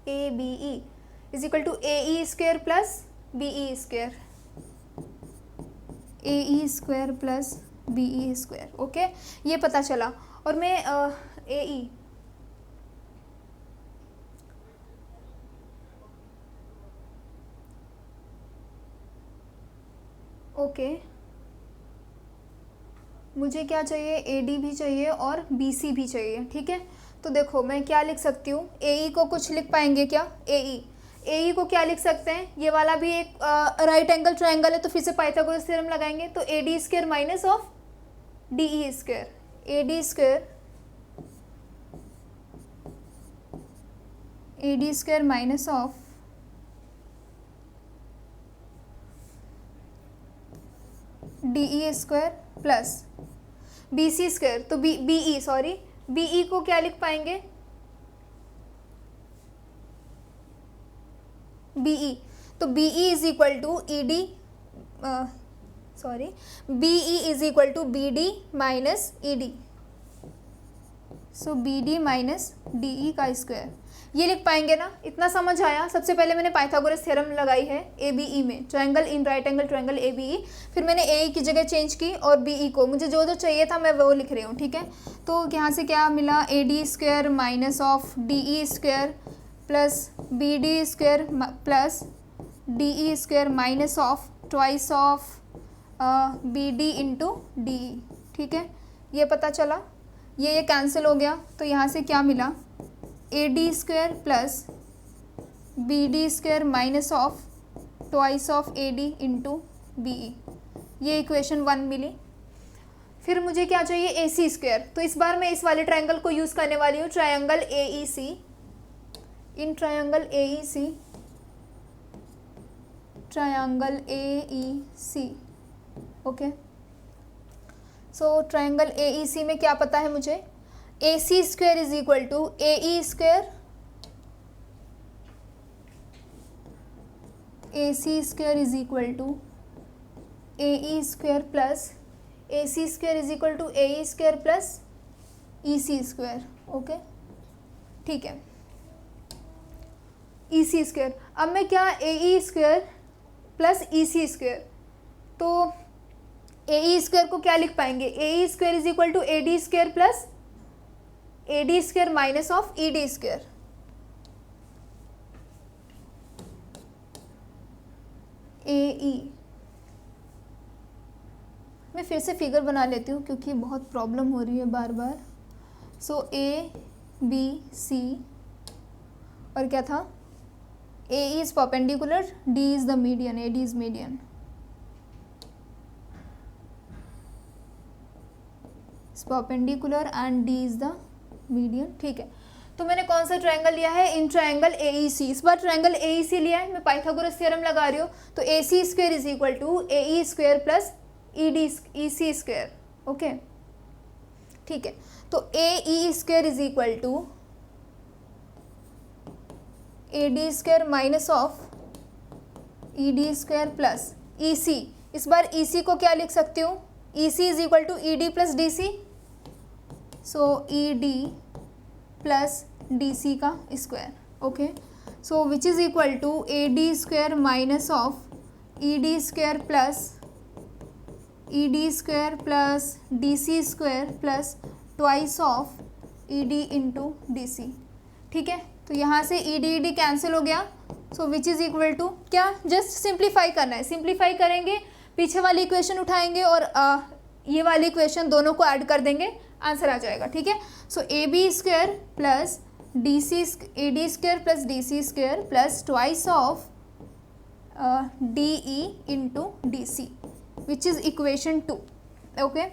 A B E is equal to A E square plus B E square, A E square plus B E square. Okay, ये पता चला। और मैं ए E, okay, मुझे क्या चाहिए, A D भी चाहिए और बी सी भी चाहिए। ठीक है, तो देखो मैं क्या लिख सकती हूँ, ए ई को कुछ लिख पाएंगे क्या, ए ई को क्या लिख सकते हैं, ये वाला भी एक राइट एंगल ट्रायंगल है, तो फिर से पाइथागोरस थ्योरम लगाएंगे। तो A D square minus of D E square, A D square, A D square minus of D E square plus B C square. तो B E, sorry, B E को क्या लिख पाएंगे, बी ई, तो B E is equal to E D, sorry, B E is equal to B D minus E D. So B D minus D E का square, ये लिख पाएंगे ना। इतना समझ आया। सबसे पहले मैंने पाइथागोरस थ्योरम लगाई है ए बी ई में, triangle in right angle triangle A B E. फिर मैंने ए ई की जगह चेंज की और बी ई को, मुझे जो जो चाहिए था मैं वो लिख रही हूँ। ठीक है, तो यहाँ से क्या मिला, A D square minus of D E square plus B D square plus D E square minus of twice of B D into D E. ठीक है, ये पता चला, ये कैंसिल हो गया। तो यहाँ से क्या मिला, A D square plus B D square minus of twice of A D into B E, ये इक्वेशन 1 मिली। फिर मुझे क्या चाहिए, ए सी स्क्वायर। तो इस बार मैं इस वाले ट्रायंगल को यूज़ करने वाली हूँ, triangle A E C. In triangle A E C, triangle A E C. Okay, so triangle A E C में क्या पता है मुझे, A C square is equal to A E square, A C square is equal to A E square plus A C square is equal to A E square plus E C square. Okay, ठीक है, E C square. अब मैं क्या, ए E square plus E C square, तो A E square को क्या लिख पाएंगे, A E square is equal to A D square plus A D square minus of E D square. A E, मैं फिर से फिगर बना लेती हूँ क्योंकि बहुत प्रॉब्लम हो रही है बार बार। सो ए बी सी, और क्या था, A is perpendicular, D is the median, A D is median, perpendicular and D is the median. ठीक है, तो मैंने कौन सा ट्रायंगल लिया है, इन ट्रायंगल ए ई सी। इस बार ट्रायंगल ए ई सी लिया है, मैं पाइथागोरस थ्योरम लगा रही हूँ। तो A C square is equal to A E square plus E D E C square. Okay, ठीक है, तो A E square is equal to A D square minus of E D square plus E C. इस बार ई सी को क्या लिख सकती हूँ, E C is equal to E D plus D C. So E D plus D C का square. Okay, so which is equal to A D square minus of E D square plus E D square plus D C square plus twice of E D into D C. ठीक है, तो यहाँ से E D cancel हो गया। सो which is equal to क्या, just simplify करना है, सिंप्लीफाई करेंगे, पीछे वाली इक्वेशन उठाएंगे और ये वाली इक्वेशन दोनों को ऐड कर देंगे, आंसर आ जाएगा। ठीक है, so A B square plus D C, A D square plus D C square plus twice of D E into D C, which is equation 2। Okay,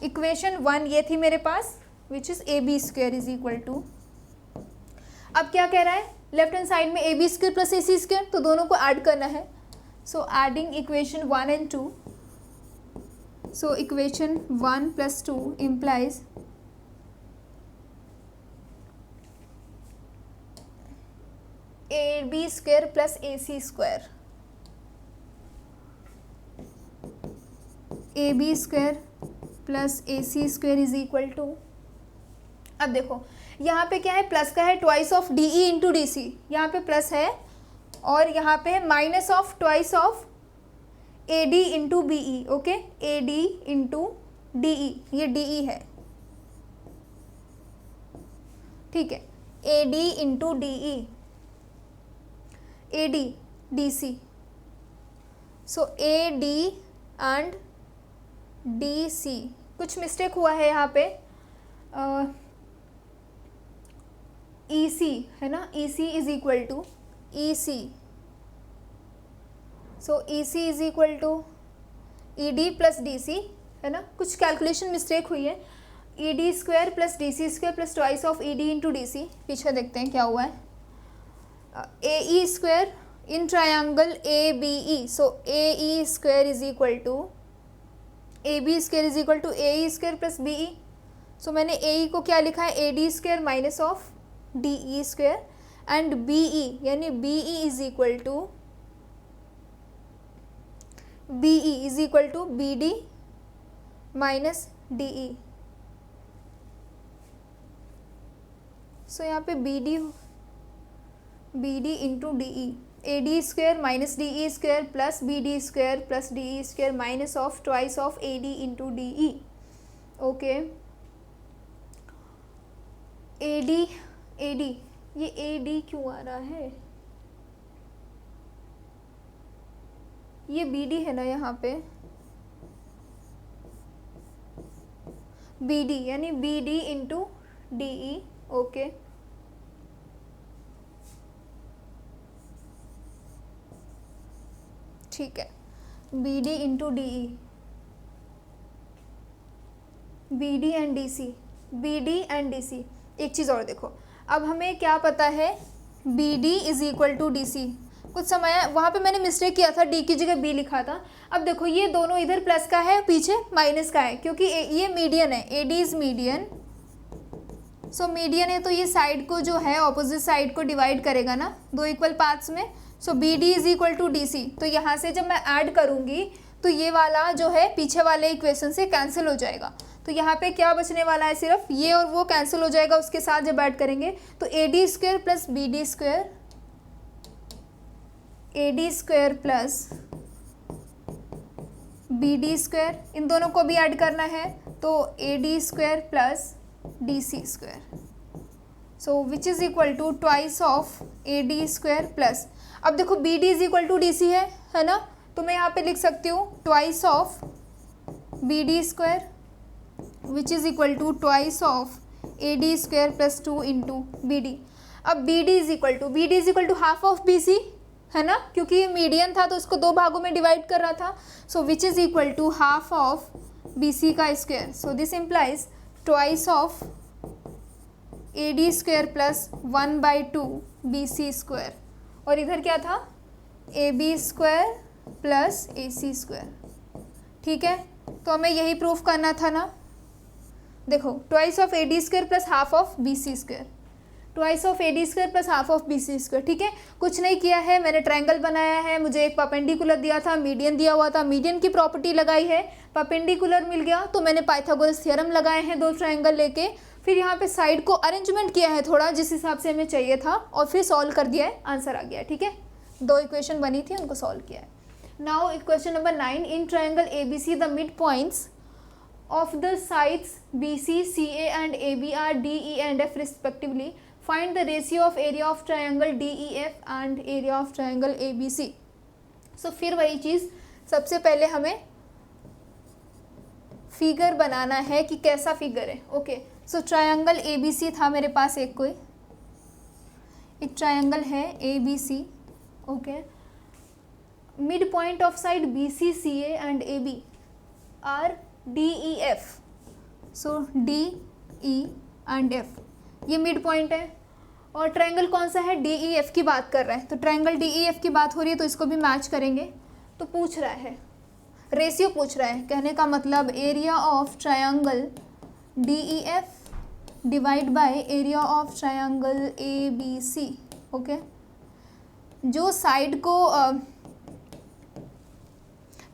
equation 1 ये थी मेरे पास, which is A B square is equal to, अब क्या कह रहा है, left hand side में A B square plus A C square, तो दोनों को ऐड करना है। So adding equation 1 and 2. So equation 1 plus 2 implies AB square plus AC square. AB square plus AC square is equal to, अब देखो यहाँ पे क्या है, प्लस का है twice of DE into DC, यहाँ पे प्लस है, और यहाँ पे है minus of twice of AD into BE. Okay, AD into DE, ये DE है, ठीक है, AD into DE, AD DC. So AD and DC. कुछ मिस्टेक हुआ है यहाँ पे, EC है ना, EC is equal to EC. So EC is equal to ED plus DC है ना, कुछ कैलकुलेशन मिस्टेक हुई है. ED square plus DC square plus twice of ED into DC. पीछे देखते हैं क्या हुआ है. AE square in triangle ABE. So AE square is equal to AB square is equal to AE square plus BE. So मैंने AE को क्या लिखा है, AD square minus of DE square, and BE यानी BE is equal to BD minus DE. So यहाँ पे BD into DE, AD square minus DE square plus BD square plus DE square minus of twice of AD into DE. Okay, AD ये AD क्यों आ रहा है, ये BD है ना यहाँ पे, BD यानी BD इंटू DE. ओके, ठीक है, BD into DE, BD and DC. एक चीज़ और देखो, अब हमें क्या पता है, BD is equal to DC. कुछ समय वहाँ पे मैंने मिस्टेक किया था, D की जगह B लिखा था. अब देखो ये दोनों इधर प्लस का है, पीछे माइनस का है, क्योंकि ये मीडियन है, AD is median. So median है तो ये साइड को जो है ऑपोजिट साइड को डिवाइड करेगा ना दो इक्वल पार्ट्स में. So BD is equal to DC. तो यहाँ से जब मैं ऐड करूँगी तो ये वाला जो है पीछे वाले इक्वेशन से कैंसिल हो जाएगा. तो यहाँ पे क्या बचने वाला है, सिर्फ ये और वो कैंसिल हो जाएगा उसके साथ जब ऐड करेंगे. तो AD square plus BD square, AD square plus BD square, इन दोनों को भी ऐड करना है. तो AD square plus DC square. So which is equal to twice of AD square plus, अब देखो BD is equal to DC है ना, तो मैं यहाँ पे लिख सकती हूँ twice of BD square which is equal to twice of AD square plus 2 into BD. अब BD is equal to half of BC है ना, क्योंकि ये मीडियन था तो उसको दो भागों में डिवाइड कर रहा था. So which is equal to half of BC का square. So this implies twice of AD square plus 1/2 BC square. और इधर क्या था, AB square plus AC square. ठीक है, तो हमें यही प्रूफ करना था ना. देखो twice of AD square plus half of BC square, twice of AD square plus half of BC square. ठीक है, कुछ नहीं किया है, मैंने ट्रायंगल बनाया है, मुझे एक परपेंडिकुलर दिया था, मीडियन दिया हुआ था, मीडियन की प्रॉपर्टी लगाई है, परपेंडिकुलर मिल गया तो मैंने पाइथागोरस थ्योरम लगाए हैं दो ट्रायंगल लेके. फिर यहाँ पे साइड को अरेंजमेंट किया है थोड़ा जिस हिसाब से हमें चाहिए था, और फिर सॉल्व कर दिया है, आंसर आ गया. ठीक है, दो इक्वेशन बनी थी उनको सॉल्व किया है. Now question number 9, in triangle ABC the mid points of the sides BC, CA and AB are DE and F respectively. Find the ratio of area of triangle DEF and area of triangle ABC. So फिर वही चीज़, सबसे पहले हमें figure बनाना है कि कैसा figure है. ओके, सो ट्रायंगल ABC था मेरे पास, एक ट्रायंगल है ABC. Okay, mid point of side BC, CA and AB are DEF. So DE and F ये मिड पॉइंट है, और ट्रायंगल कौन सा है, DEF की बात कर रहा है, तो ट्रायंगल DEF की बात हो रही है तो इसको भी मैच करेंगे. तो पूछ रहा है, रेशियो पूछ रहा है, कहने का मतलब area of triangle DEF divide by area of triangle ABC। Okay, जो साइड को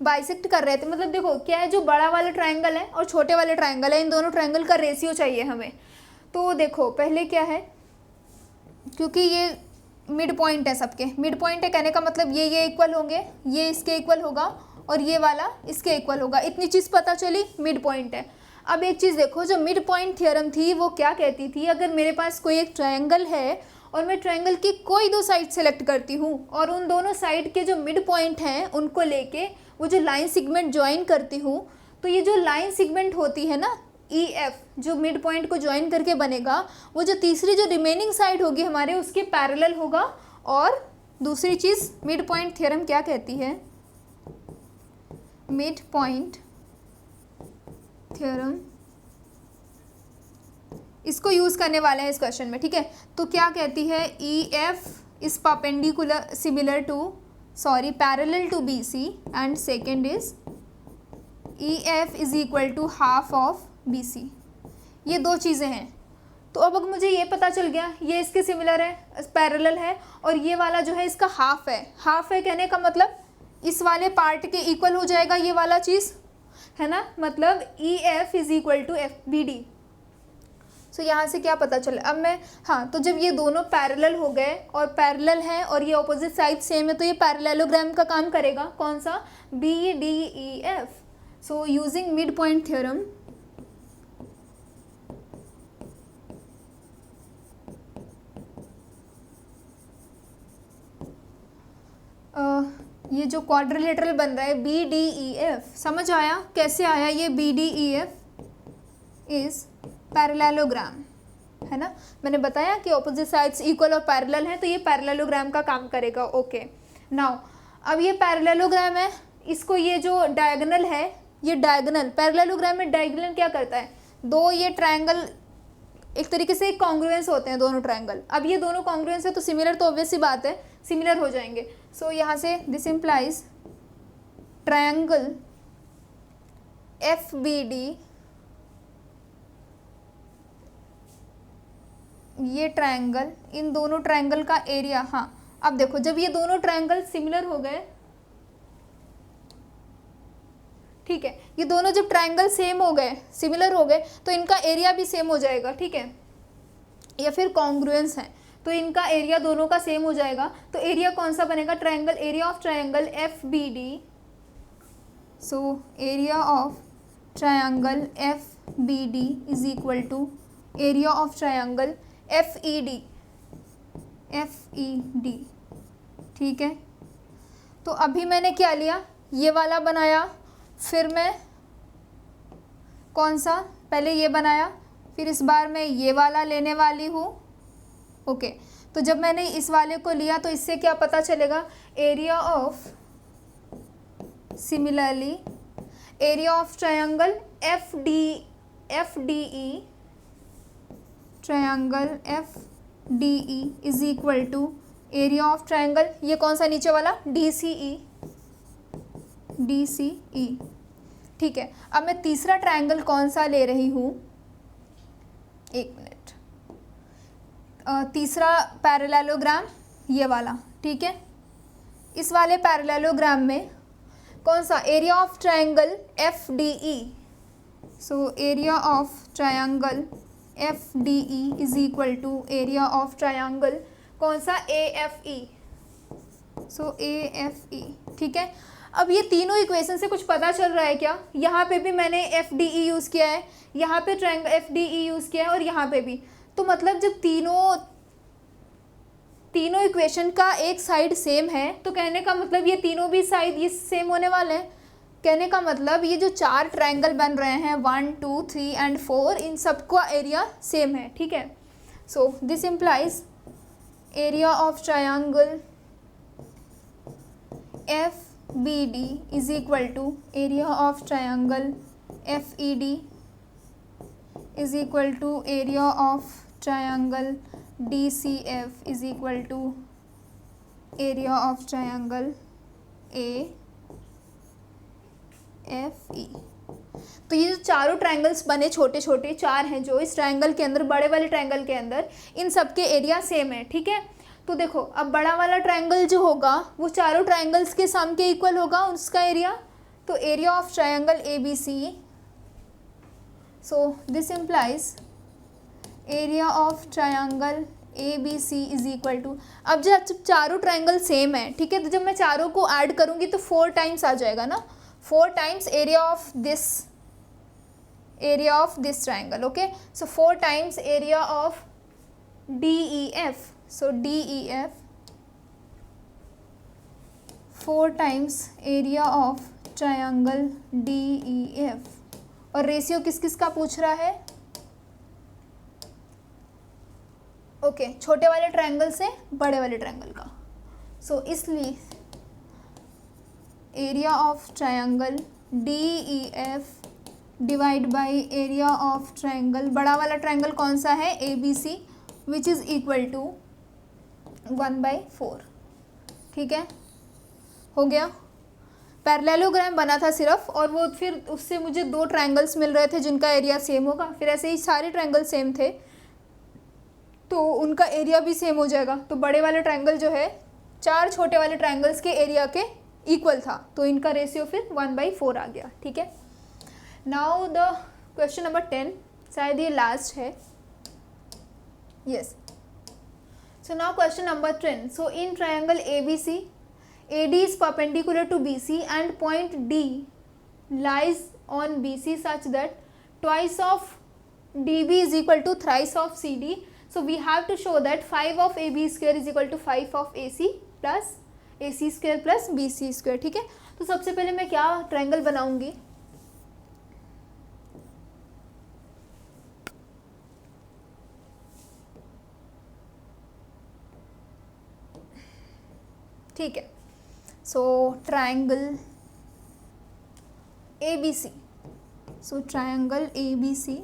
बाइसेक्ट कर रहे थे, मतलब देखो क्या है, जो बड़ा वाला ट्रायंगल है और छोटे वाले ट्रायंगल है, इन दोनों ट्रायंगल का रेशियो चाहिए हमें। तो देखो पहले क्या है, क्योंकि ये मिड पॉइंट है, सबके मिड पॉइंट है, कहने का मतलब ये इक्वल होंगे, ये इसके इक्वल होगा और ये वाला इसके इक्वल होगा, इतनी चीज़ पता चली, मिड पॉइंट है। अब एक चीज़ देखो, जो मिड पॉइंट थ्योरम थी वो क्या कहती थी, अगर मेरे पास कोई एक ट्रायंगल है और मैं ट्रायंगल की कोई दो साइड सेलेक्ट करती हूँ और उन दोनों साइड के जो मिड पॉइंट हैं उनको लेके वो जो लाइन सेगमेंट ज्वाइन करती हूँ, तो ये जो लाइन सेगमेंट होती है ना EF, जो मिड पॉइंट को ज्वाइन करके बनेगा, वो जो तीसरी जो रिमेनिंग साइड होगी हमारे उसके पैरेलल होगा। और दूसरी चीज़, मिड पॉइंट थ्योरम क्या कहती है, मिड पॉइंट थ्योरम, इसको यूज़ करने वाले हैं इस क्वेश्चन में, ठीक है। तो क्या कहती है, EF is perpendicular similar to parallel to BC and second is EF is equal to half of BC। ये दो चीज़ें हैं। तो अब अगर मुझे ये पता चल गया ये इसके सिमिलर है, पैरेलल है, और ये वाला जो है इसका हाफ है, हाफ है कहने का मतलब इस वाले पार्ट के इक्वल हो जाएगा ये वाला चीज़, है ना, मतलब EF is equal to FBD। So यहाँ से क्या पता चला, अब मैं, हाँ, तो जब ये दोनों पैरेलल हो गए और पैरेलल हैं और ये ऑपोजिट साइड सेम है, तो ये पैरेललोग्राम का काम करेगा, कौन सा, BDEF। So using mid point theorem, ये जो क्वाड्रिलेटरल बन रहा है BDEF, समझ आया कैसे आया ये BDEF इज पैरेललोग्राम, है ना। मैंने बताया कि ऑपोजिट साइड्स इक्वल और पैरेलल हैं तो ये पैरेललोग्राम का काम करेगा। ओके, नाउ अब ये पैरेललोग्राम है, इसको ये जो डायगोनल है, ये डायगोनल, पैरेललोग्राम में डायगोनल क्या करता है, दो ये ट्रायंगल एक तरीके से कॉन्ग्रुएंस होते हैं दोनों ट्रायंगल। अब ये दोनों कॉन्ग्रुएंस है तो सिमिलर तो ऑब्वियस सी बात है, सिमिलर हो जाएंगे। सो यहाँ से दिस इम्प्लाइज ट्रायंगल FBD, ये ट्रायंगल, इन दोनों ट्रायंगल का एरिया, हाँ अब देखो जब ये दोनों ट्रायंगल सिमिलर हो गए, ठीक है, ये दोनों जब ट्रायंगल सेम हो गए, सिमिलर हो गए, तो इनका एरिया भी सेम हो जाएगा, ठीक है, या फिर कॉन्ग्रुएंस है तो इनका एरिया दोनों का सेम हो जाएगा। तो एरिया कौन सा बनेगा, triangle, area of triangle FBD। So area of triangle FBD is equal to area of triangle FED, ठीक है। तो अभी मैंने क्या लिया, ये वाला बनाया, फिर मैं कौन सा, पहले ये बनाया, फिर इस बार मैं ये वाला लेने वाली हूँ। ओके, तो जब मैंने इस वाले को लिया तो इससे क्या पता चलेगा, area of, similarly area of triangle FDE, triangle FDE is equal to area of triangle, ये कौन सा नीचे वाला, DCE, ठीक है। अब मैं तीसरा ट्रायंगल कौन सा ले रही हूँ, एक मिनट, तीसरा पैरेललोग्राम ये वाला, ठीक है। इस वाले पैरेललोग्राम में कौन सा, area of triangle FDE। So area of triangle FDE is equal to area of triangle कौन सा, AFE। सो AFE, ठीक है। अब ये तीनों इक्वेशन से कुछ पता चल रहा है क्या, यहाँ पे भी मैंने FDE यूज़ किया है, यहाँ पे ट्रायंगल FDE यूज़ किया है और यहाँ पे भी, तो मतलब जब तीनों इक्वेशन का एक साइड सेम है तो कहने का मतलब ये तीनों भी साइड ये सेम होने वाले हैं। कहने का मतलब ये जो चार ट्रायंगल बन रहे हैं 1, 2, 3 एंड 4, इन सबका एरिया सेम है, ठीक है। So this implies area of triangle FBD is equal to area of triangle FED is equal to area of triangle DCF is equal to area of triangle F E. तो ये जो चारों triangles बने छोटे छोटे चार हैं जो इस ट्रायंगल के अंदर, बड़े वाले ट्रायंगल के अंदर, इन सब के एरिया सेम है, ठीक है। तो देखो अब बड़ा वाला ट्रायंगल जो होगा वो चारों ट्रायंगल्स के सम के इक्वल होगा उसका एरिया। तो area of triangle A B C, so this implies area of triangle A B C is equal to, अब जब चारों ट्रायंगल सेम है, ठीक है, तो जब मैं चारों को ऐड करूँगी तो 4 टाइम्स आ जाएगा ना, 4 times area of this triangle, okay. So 4 times area of D E F, so D E F 4 times area of triangle D E F. और रेशियो किस किस का पूछ रहा है? ओके, छोटे वाले ट्रायंगल से बड़े वाले ट्रायंगल का। सो इसलिए area of triangle D E F divide by area of triangle, बड़ा वाला ट्रायंगल कौन सा है? A B C, which is equal to 1/4, ठीक है, हो गया। पैरेललोग्राम बना था सिर्फ, और वो फिर उससे मुझे 2 ट्रायंगल्स मिल रहे थे जिनका एरिया सेम होगा, फिर ऐसे ही सारे ट्रायंगल सेम थे तो उनका एरिया भी सेम हो जाएगा। तो बड़े वाले ट्रायंगल जो है 4 छोटे वाले ट्रायंगल्स के एरिया के इक्वल था, तो इनका रेशियो फिर 1/4 आ गया, ठीक है। नाउ द क्वेश्चन नंबर 10, शायद ये लास्ट है, yes. So now question number 10, so in triangle A B C, AD is perpendicular to BC and point D lies on BC such that twice of DB is equal to thrice of CD. So we have to show that 5 of AB square is equal to 5 of AC plus AC square plus BC square, ठीक है। तो सबसे पहले मैं क्या triangle बनाऊंगी? ठीक है, so triangle A B C, so triangle A B C,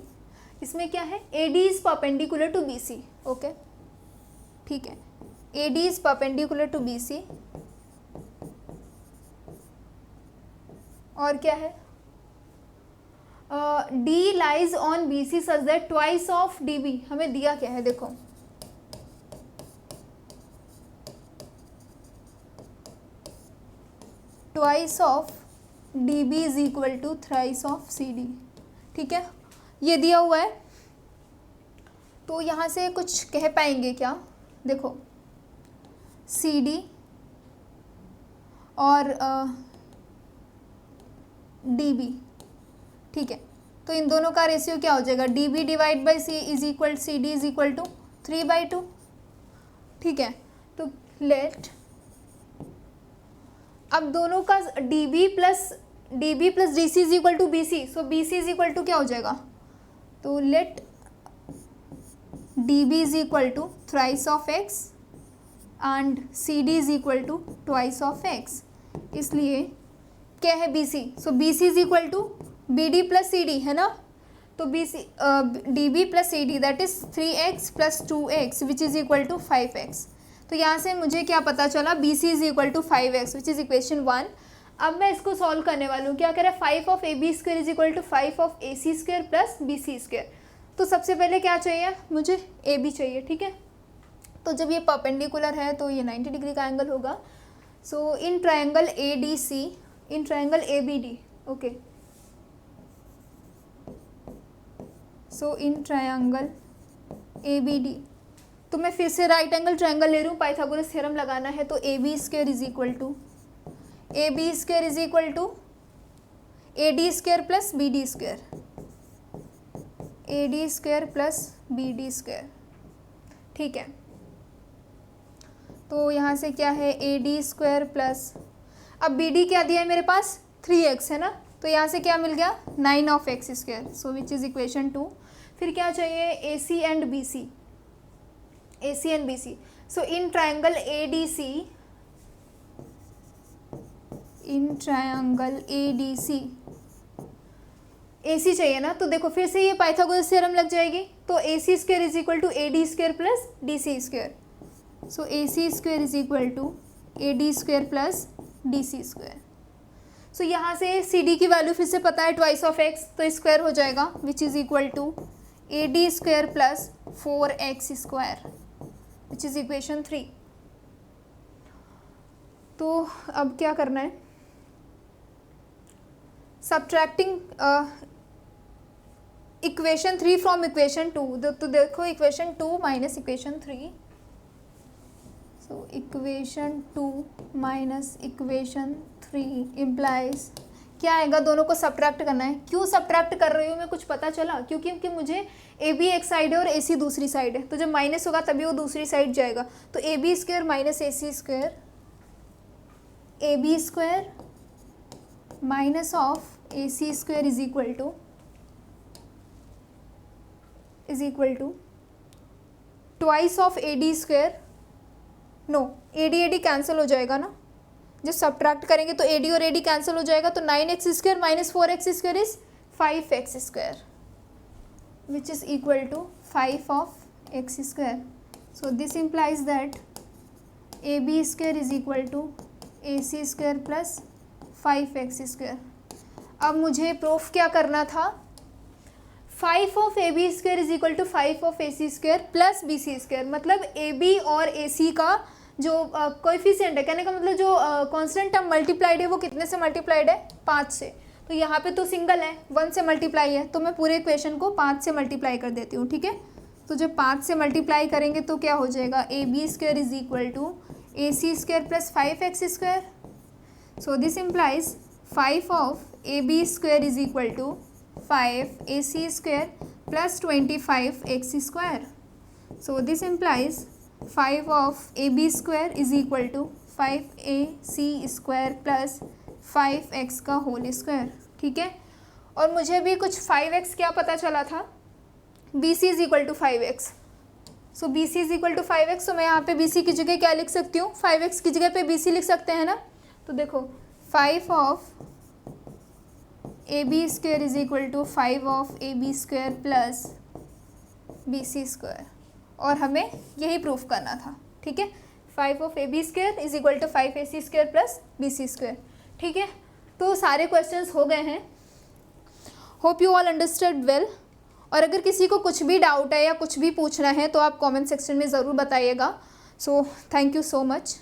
इसमें क्या है? A D is perpendicular to B C, okay, ठीक है, A D is perpendicular to B C, और क्या है? D lies on B C such that twice of D B, हमें दिया क्या है देखो, twice of D B is equal to thrice of C D, ठीक है, ये दिया हुआ है। तो यहाँ से कुछ कह पाएंगे क्या? देखो सी डी और डी बी, ठीक है, तो इन दोनों का रेशियो क्या हो जाएगा? D B divide by C is equal C D is equal to 3/2, ठीक है। तो लेट, अब दोनों का D B plus D C is equal to B C, so B C is equal to क्या हो जाएगा? तो let D B is equal to thrice of X and C D is equal to twice of X, इसलिए क्या है B C? So B C is equal to B D plus C D, है ना। तो B C D B plus C D that is 3x plus 2x which is equal to 5x। तो यहाँ से मुझे क्या पता चला? B C is equal to 5x which is equation 1। अब मैं इसको सॉल्व करने वाली हूँ। क्या कह रहा है? 5 of A B square is equal to 5 of A C square plus B C square. तो सबसे पहले क्या चाहिए मुझे? ए बी चाहिए, ठीक है। तो जब ये परपेंडिकुलर है तो ये 90 डिग्री का एंगल होगा। So in triangle A D C, in triangle A B D, okay, so in triangle A B D, तो मैं फिर से राइट एंगल ट्रायंगल ले रही हूँ, पाइथागोरस थ्योरम लगाना है। तो A B square is equal to A D square plus B D square, A D square plus B D square, ठीक है। तो यहाँ से क्या है? ए डी स्क्वायर प्लस, अब बी डी क्या दिया है मेरे पास? 3x है ना, तो यहाँ से क्या मिल गया? 9 of x square, so which is equation 2। फिर क्या चाहिए? A C and B C, A C and B C. So in triangle A D C, in triangle A D C A C चाहिए ना, तो देखो फिर से ये पाइथागोरस थ्योरम लग जाएगी। तो A C square is equal to A D square plus D C square, so A C square is equal to A D square plus D C square. So यहाँ से सी डी की value फिर से पता है, twice of X, तो square हो जाएगा which is equal to A D square plus 4x square which is equation 3। तो अब क्या करना है, सब्ट्रैक्टिंग इक्वेशन 3 फ्रॉम इक्वेशन 2। तो देखो equation 2 minus equation 3, so equation 2 minus equation 3 implies क्या आएगा, दोनों को सब्ट्रैक्ट करना है। क्यों सब्ट्रैक्ट कर रही हूँ मैं, कुछ पता चला? क्योंकि मुझे ए बी एक साइड है और ए सी दूसरी साइड है, तो जब माइनस होगा तभी वो दूसरी साइड जाएगा। तो A B square minus A C square, A B square minus of A C square is equal to twice of A D square. No, A D cancel हो जाएगा ना, जब सब्ट्रैक्ट करेंगे तो ए डी और ए D cancel हो जाएगा, तो 9x square minus 4x square is 5x square which is equal to 5 of x square. So this implies that A B square is equal to A C square plus 5x square. अब मुझे proof क्या करना था, 5 of A B square is equal to 5 of A C square plus B C square. मतलब A B और ए सी का जो coefficient है, कहने का मतलब जो कांस्टेंट टर्म मल्टीप्लाइड है वो कितने से मल्टीप्लाइड है, 5 से। तो यहाँ पे तो सिंगल है, 1 से मल्टीप्लाई है, तो मैं पूरे इक्वेशन को 5 से मल्टीप्लाई कर देती हूँ, ठीक है। तो जब 5 से मल्टीप्लाई करेंगे तो क्या हो जाएगा, A B square is equal to A C square plus 5x square. So this implies 5 of A B square is equal to 5 A C square plus 25x square. So this implies 5 of A B square is equal to 5ac square plus 5x का whole square, ठीक है। और मुझे भी कुछ 5x क्या पता चला था, bc is equal to 5x। So bc is equal to 5x, तो मैं यहाँ पे bc की जगह क्या लिख सकती हूँ, 5x की जगह पे bc लिख सकते हैं ना। तो देखो 5 of A B square is equal to 5 of A B square plus B C square, और हमें यही प्रूफ करना था, ठीक है। 5 of A B square is equal to 5ac square plus B C square, ठीक है। तो सारे क्वेश्चंस हो गए हैं, hope you all understood well. और अगर किसी को कुछ भी डाउट है या कुछ भी पूछना है तो आप कमेंट सेक्शन में ज़रूर बताइएगा। So thank you so much.